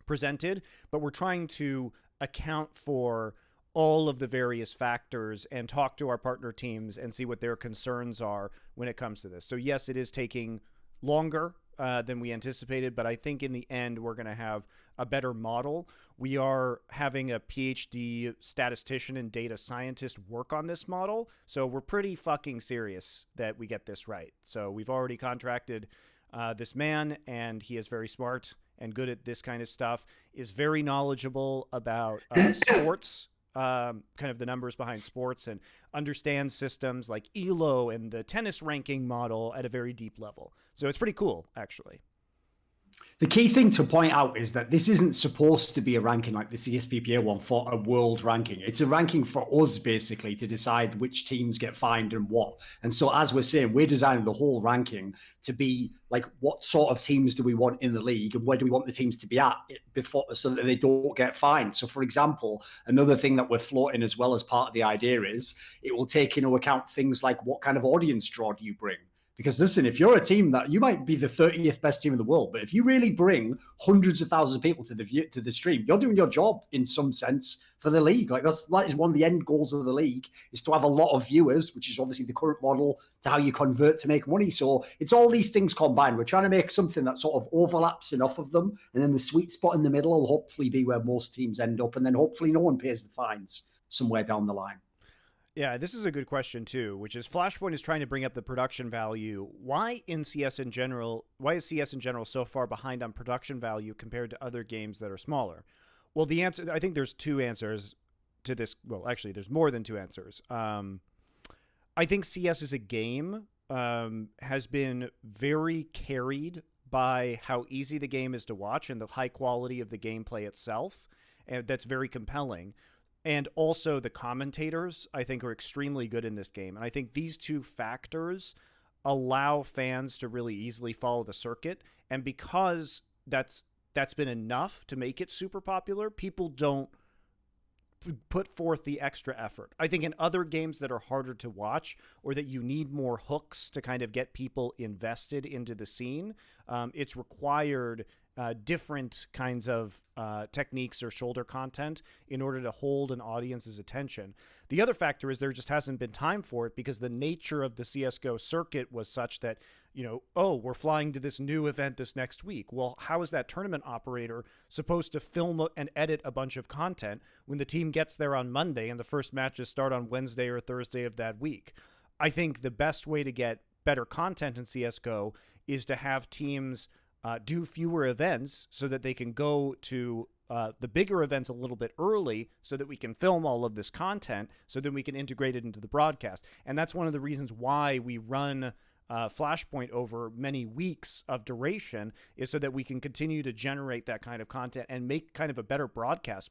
presented, but we're trying to account for all of the various factors and talk to our partner teams and see what their concerns are when it comes to this. So yes, it is taking longer than we anticipated, but I think in the end we're going to have a better model. We are having a PhD statistician and data scientist work on this model, so we're pretty fucking serious that we get this right. So we've already contracted this man, and he is very smart and good at this kind of stuff, is very knowledgeable about sports, kind of the numbers behind sports, and understands systems like ELO and the tennis ranking model at a very deep level. So it's pretty cool, actually. The key thing to point out is that this isn't supposed to be a ranking like the CSPPA one for a world ranking. It's a ranking for us, basically, to decide which teams get fined and what. And so, as we're saying, we're designing the whole ranking to be like, what sort of teams do we want in the league, and where do we want the teams to be at before, so that they don't get fined. So, for example, another thing that we're floating as well as part of the idea is it will take into account things like, what kind of audience draw do you bring? Because listen, if you're a team that you might be the 30th best team in the world, but if you really bring hundreds of thousands of people to the stream, you're doing your job in some sense for the league. Like that is one of the end goals of the league, is to have a lot of viewers, which is obviously the current model to how you convert to make money. So it's all these things combined. We're trying to make something that sort of overlaps enough of them, and then the sweet spot in the middle will hopefully be where most teams end up, and then hopefully no one pays the fines somewhere down the line. Yeah, this is a good question too, which is Flashpoint is trying to bring up the production value. Why is CS in general so far behind on production value compared to other games that are smaller? Well, the answer, I think there's two answers to this. Well, actually, there's more than two answers. I think CS as a game has been very carried by how easy the game is to watch and the high quality of the gameplay itself. And that's very compelling. And also the commentators, I think, are extremely good in this game. And I think these two factors allow fans to really easily follow the circuit. And because that's been enough to make it super popular, people don't put forth the extra effort. I think in other games that are harder to watch, or that you need more hooks to kind of get people invested into the scene, it's required different kinds of techniques or shoulder content in order to hold an audience's attention. The other factor is there just hasn't been time for it, because the nature of the CSGO circuit was such that, we're flying to this new event this next week. Well, how is that tournament operator supposed to film and edit a bunch of content when the team gets there on Monday and the first matches start on Wednesday or Thursday of that week? I think the best way to get better content in CSGO is to have teams do fewer events so that they can go to the bigger events a little bit early, so that we can film all of this content, so then we can integrate it into the broadcast. And that's one of the reasons why we run Flashpoint over many weeks of duration, is so that we can continue to generate that kind of content and make kind of a better broadcast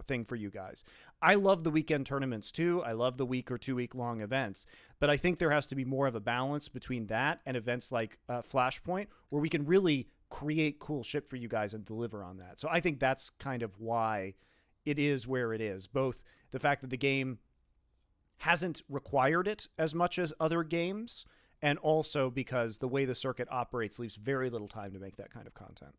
thing for you guys. I love the weekend tournaments too. I love the week or 2 week long events, but I think there has to be more of a balance between that and events like Flashpoint, where we can really create cool shit for you guys and deliver on that. So I think that's kind of why it is where it is. Both the fact that the game hasn't required it as much as other games, and also because the way the circuit operates leaves very little time to make that kind of content.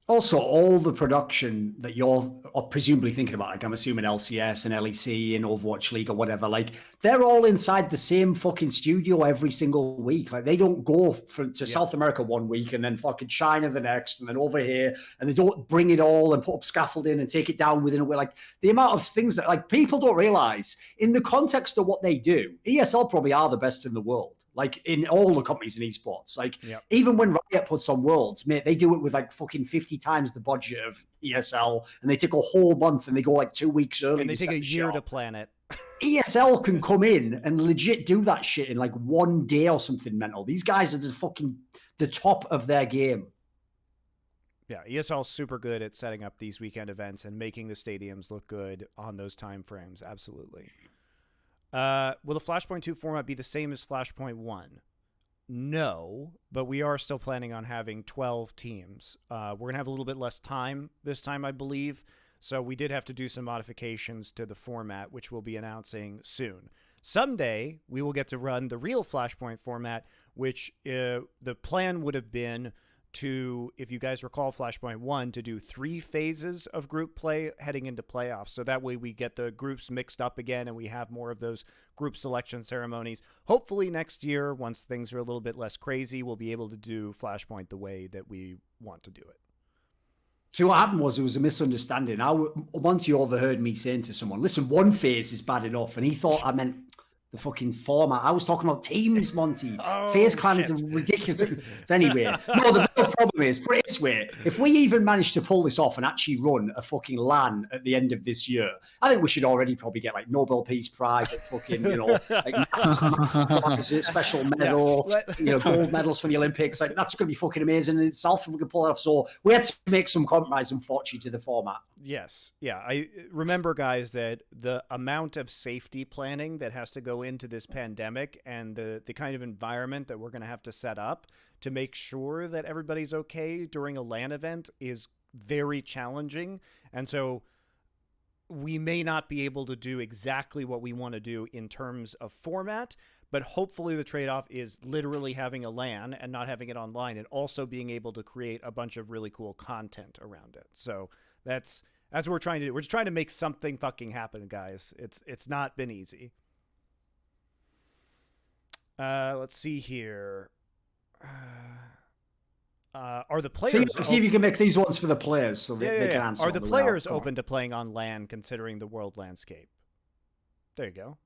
Also, all the production that you're presumably thinking about, like I'm assuming LCS and LEC and Overwatch League or whatever, like they're all inside the same fucking studio every single week. Like they don't go to South America one week and then fucking China the next and then over here, and they don't bring it all and put up scaffolding and take it down within a way. Like the amount of things that like people don't realize in the context of what they do, ESL probably are the best in the world. Like in all the companies in esports, like even when Riot puts on Worlds, mate, they do it with like fucking 50 times the budget of ESL, and they take a whole month and they go like 2 weeks early. And they take a year to plan it. ESL can come in and legit do that shit in like 1 day or something mental. These guys are the top of their game. Yeah, ESL's super good at setting up these weekend events and making the stadiums look good on those time frames. Absolutely. Will the Flashpoint 2 format be the same as Flashpoint 1? No, but we are still planning on having 12 teams. We're going to have a little bit less time this time, I believe. So we did have to do some modifications to the format, which we'll be announcing soon. Someday, we will get to run the real Flashpoint format, which the plan would have been to, if you guys recall Flashpoint 1, to do 3 phases of group play heading into playoffs. So that way we get the groups mixed up again and we have more of those group selection ceremonies. Hopefully next year, once things are a little bit less crazy, we'll be able to do Flashpoint the way that we want to do it. So what happened was, it was a misunderstanding. Once you overheard me saying to someone, listen, 1 phase is bad enough, and he thought I meant the fucking format. I was talking about teams, Monty. Phase clan is a ridiculous. So anyway, no, the real problem is, put it this way, if we even manage to pull this off and actually run a fucking LAN at the end of this year, I think we should already probably get like Nobel Peace Prize at fucking, like special medal, gold medals for the Olympics. Like that's going to be fucking amazing in itself if we can pull it off. So we had to make some compromise, unfortunately, to the format. Yes. Yeah. I remember, guys, that the amount of safety planning that has to go into this pandemic and the kind of environment that we're going to have to set up to make sure that everybody's okay during a LAN event is very challenging. And so we may not be able to do exactly what we want to do in terms of format, but hopefully the trade-off is literally having a LAN and not having it online, and also being able to create a bunch of really cool content around it. So that's what we're trying to do. We're just trying to make something fucking happen, guys. It's not been easy. Let's see here. Are the players... See if you can make these ones for the players so they can answer. Are the players open to playing on LAN considering the world landscape? There you go.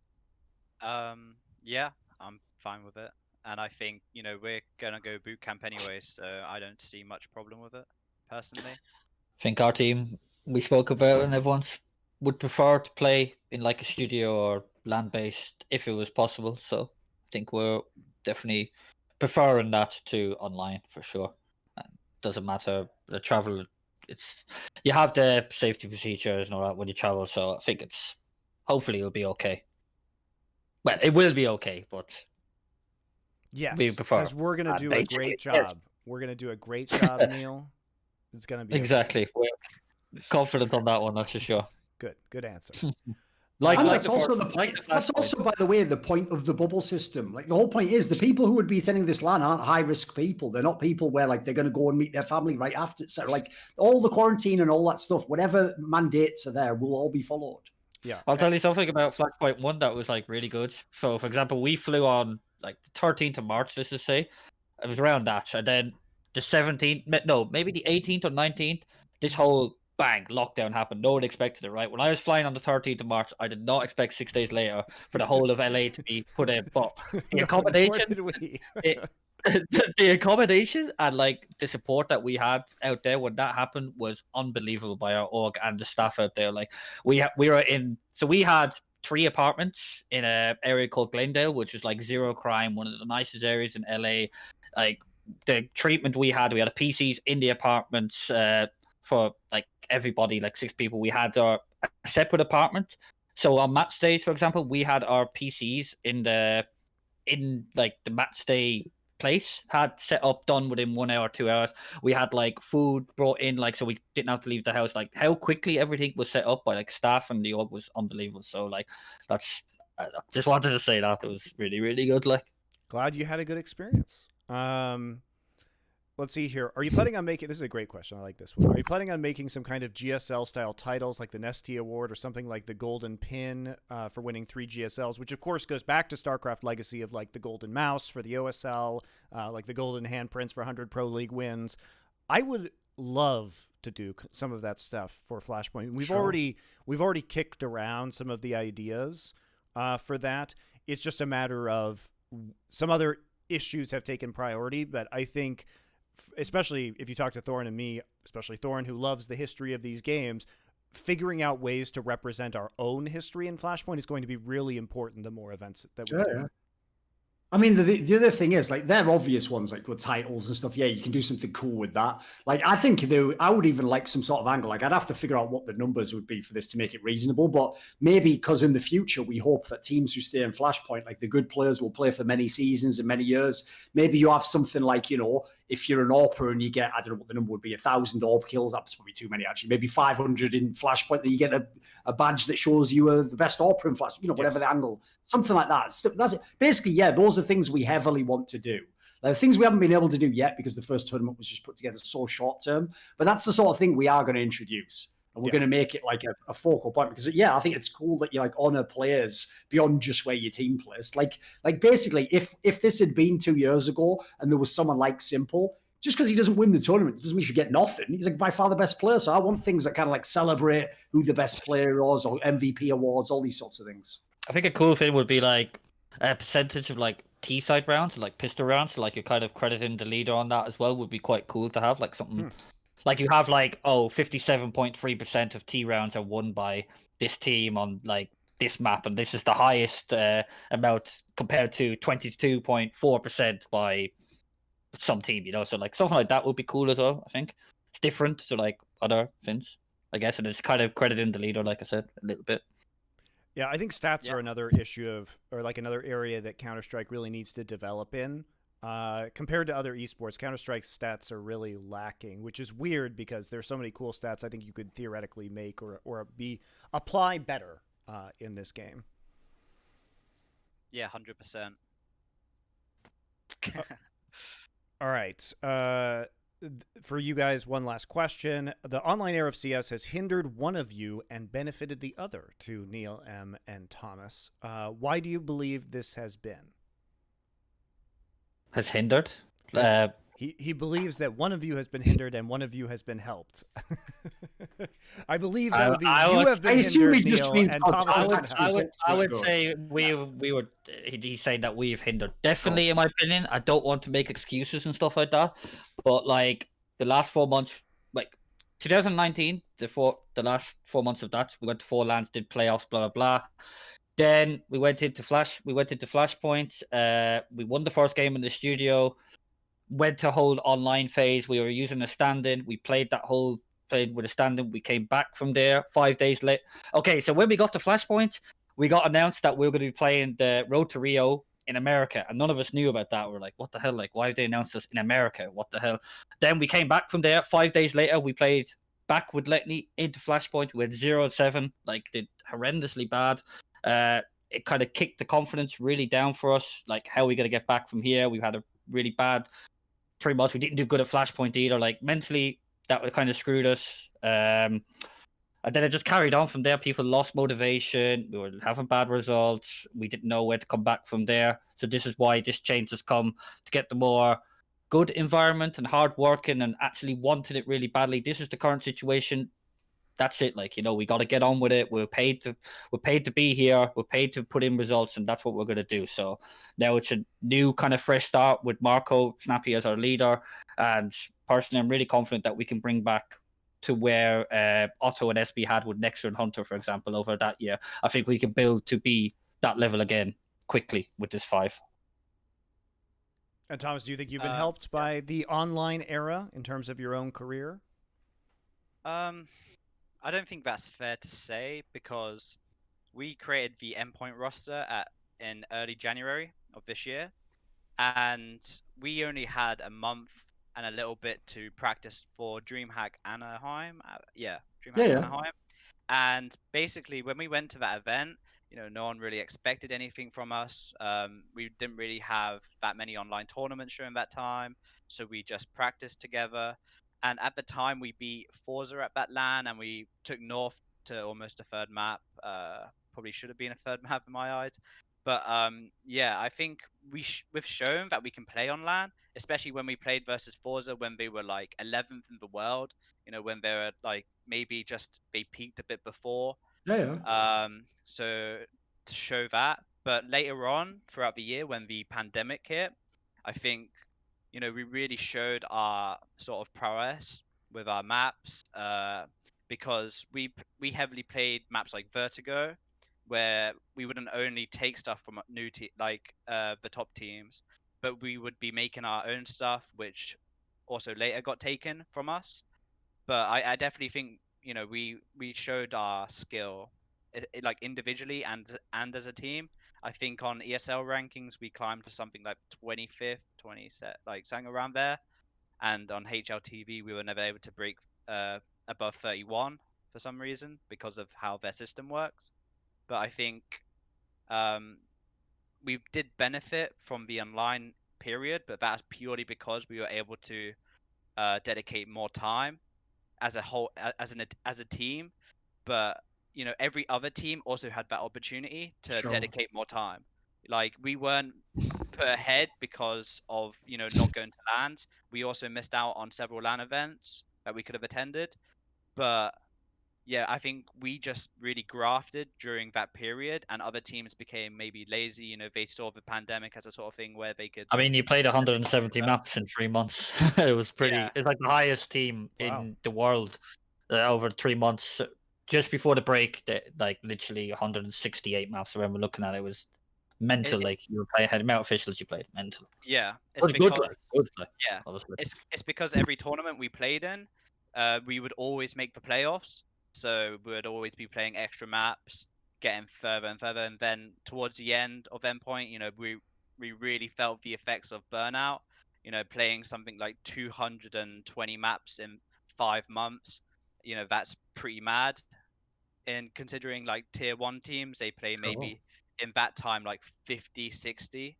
Yeah, I'm fine with it. And I think, we're going to go boot camp anyway, so I don't see much problem with it, personally. I think our team, we spoke about, and everyone would prefer to play in like a studio or land-based if it was possible. So I think we're definitely preferring that to online for sure. Doesn't matter the travel. You have the safety procedures and all that when you travel. So I think hopefully it'll be okay. Well, it will be okay, but yes, we prefer. Because we're gonna do a great job. Yes. We're gonna do a great job, Neil. It's gonna be exactly. Okay. We're confident on that one, that's for sure. Good answer. That's also the point. That's also, by the way, the point of the bubble system. Like the whole point is, the people who would be attending this LAN aren't high risk people. They're not people where like they're going to go and meet their family right after. So like all the quarantine and all that stuff, whatever mandates are there, will all be followed. Yeah, I'll tell you something about Flashpoint 1 that was like really good. So, for example, we flew on like the 13th of March, let's just say. It was around that, and then the 17th, no, maybe the 18th or 19th. This whole bang lockdown happened. No one expected it, right? When I was flying on the 13th of March, I did not expect 6 days later for the whole of LA to be put in. But the accommodation, the accommodation and like the support that we had out there when that happened was unbelievable by our org and the staff out there. Like we had 3 apartments in an area called Glendale, which is like zero crime, one of the nicest areas in LA. Like the treatment we had a PCs in the apartments. for like everybody, like 6 people. We had a separate apartment. So on match days, for example, we had our PCs in like the match day place, had set up, done within 1 hour, 2 hours. We had like food brought in, like, so we didn't have to leave the house. Like how quickly everything was set up by like staff and the org was unbelievable. So like that's I just wanted to say that it was really, really good. Like, Glad you had a good experience. Let's see here. Are you planning on making, this is a great question, I like this one. Are you planning on making some kind of GSL style titles like the Nesty Award or something like the Golden Pin for winning 3 GSLs, which of course goes back to StarCraft legacy of like the Golden Mouse for the OSL, like the Golden Handprints for 100 Pro League wins? I would love to do some of that stuff for Flashpoint. We've already kicked around some of the ideas for that. It's just a matter of some other issues have taken priority, but I think, especially if you talk to Thorin and me, especially Thorin, who loves the history of these games, figuring out ways to represent our own history in Flashpoint is going to be really important the more events that we do. Yeah. I mean, the other thing is, like, they're obvious ones, like with titles and stuff. Yeah, you can do something cool with that. Like, I think I would even like some sort of angle. Like, I'd have to figure out what the numbers would be for this to make it reasonable. But maybe because in the future, we hope that teams who stay in Flashpoint, like the good players, will play for many seasons and many years. Maybe you have something like, you know, if you're an AWPer and you get, I don't know what the number would be, 1,000 AWP kills. That's probably too many, actually. Maybe 500 in Flashpoint, then you get a badge that shows you are the best AWPer in Flash, you know, whatever the angle. Something like that. That's it. Basically, yeah, those are things we heavily want to do. Like, things we haven't been able to do yet because the first tournament was just put together so short term. But that's the sort of thing we are going to introduce. And we're going to make it like a focal point because, yeah, I think it's cool that you like honor players beyond just where your team plays. Like basically, if this had been 2 years ago and there was someone like Simple, just because he doesn't win the tournament doesn't mean you should get nothing. He's like by far the best player. So I want things that kind of like celebrate who the best player is, or MVP awards, all these sorts of things. I think a cool thing would be like a percentage of like T-side rounds, like pistol rounds, so like you're kind of crediting the leader on that as well would be quite cool to have, like something like you have like 57.3% of T rounds are won by this team on like this map, and this is the highest amount compared to 22.4% by some team, you know. So like something like that would be cool as well. I think it's different to like other things, I guess, and it's kind of crediting the leader, like I said, a little bit. Yeah, I think stats are another issue or like another area that Counter-Strike really needs to develop in. Compared to other esports, Counter-Strike's stats are really lacking, which is weird because there's so many cool stats I think you could theoretically make or be apply better in this game. Yeah, 100%. All right. For you guys, one last question. The online era of CS has hindered one of you and benefited the other, to Neil M. and Thomas. Why do you believe this has been? Has hindered? He believes that one of you has been hindered and one of you has been helped. I believe that would be you have been hindered, Neil, and Thomas. I would say we were. He's saying that we've hindered. Definitely, in my opinion, I don't want to make excuses and stuff like that. But like the last 4 months, like 2019, the last 4 months of that, we went to 4 lands, did playoffs, blah blah blah. Then we went into Flashpoint. We won the first game in the studio. Went to whole online phase. We were using a stand-in. We played with a stand-in. We came back from there 5 days late. Okay, so when we got to Flashpoint, we got announced that we were going to be playing the Road to Rio in America, and none of us knew about that. We're like, what the hell? Like, why have they announced us in America? What the hell? Then we came back from there 5 days later. We played back with Letney into Flashpoint. We had 0-7, like did horrendously bad. It kind of kicked the confidence really down for us. Like, how are we going to get back from here? We had a really bad 3 months. We didn't do good at Flashpoint either. Like mentally, that kind of screwed us. And then it just carried on from there. People lost motivation. We were having bad results. We didn't know where to come back from there. So this is why this change has come, to get the more good environment and hard working and actually wanted it really badly. This is the current situation. That's it. Like, you know, we got to get on with it. We're paid to be here. We're paid to put in results, and that's what we're going to do. So now it's a new kind of fresh start with Marco Snappy as our leader. And personally, I'm really confident that we can bring back to where Otto and SB had with Nexter and Hunter, for example, over that year. I think we can build to be that level again quickly with this 5. And Thomas, do you think you've been helped by the online era in terms of your own career? I don't think that's fair to say because we created the Endpoint roster in early January of this year, and we only had a month and a little bit to practice for DreamHack Anaheim. Yeah, DreamHack yeah. Anaheim. And basically, when we went to that event, no one really expected anything from us. We didn't really have that many online tournaments during that time, so we just practiced together. And at the time, we beat Forza at that LAN, and we took North to almost a third map. Probably should have been a third map in my eyes. But yeah, I think we've shown that we can play on LAN, especially when we played versus Forza when they were like 11th in the world. When they were like maybe just they peaked a bit before. Yeah, yeah. So to show that, but later on throughout the year when the pandemic hit, I think we really showed our sort of prowess with our maps, because we heavily played maps like Vertigo, where we wouldn't only take stuff from the top teams, but we would be making our own stuff, which also later got taken from us. But I definitely think we showed our skill, like individually and as a team. I think on ESL rankings we climbed to something like 25th, 20 set, like something around there. And on HLTV we were never able to break above 31 for some reason because of how their system works. But I think um, we did benefit from the online period, but that's purely because we were able to dedicate more time as a whole, as a team. But every other team also had that opportunity to Sure. dedicate more time. Like we weren't put ahead because of not going to LANs. We also missed out on several LAN events that we could have attended. But yeah, I think we just really grafted during that period, and other teams became maybe lazy. They saw the pandemic as a sort of thing where they could. I mean, you played they could 170 do that. maps in 3 months. It was Yeah, it's like the highest team Wow. in the world over 3 months. Just before the break, like literally 168 maps. I remember looking at it, it was mental. Like it's you were playing, had amount of officials you played, mental. yeah, it's But good, because like good, like yeah, obviously. it's because every tournament we played in, we would always make the playoffs. So we would always be playing extra maps, getting further and further, and then towards the end of Endpoint, we really felt the effects of burnout. Playing something like 220 maps in 5 months. That's pretty mad. And considering like tier one teams, they play Sure. maybe in that time like 50, 60.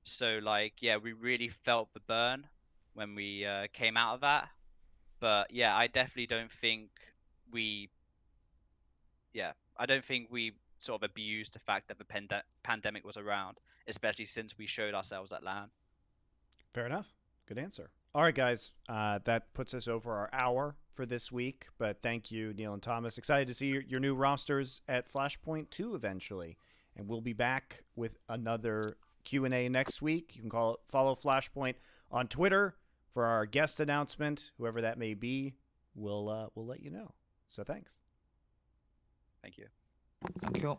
So like yeah, we really felt the burn when we came out of that. But yeah, I definitely don't think we I don't think we sort of abused the fact that the pandemic was around, especially since we showed ourselves at LAN. Fair enough. Good answer. All right, guys. That puts us over our hour for this week. But thank you, Neil and Thomas. Excited to see your new rosters at Flashpoint 2 eventually. And we'll be back with another Q&A next week. You can follow Flashpoint on Twitter for our guest announcement. Whoever that may be, we'll let you know. So thanks. Thank you. Thank you.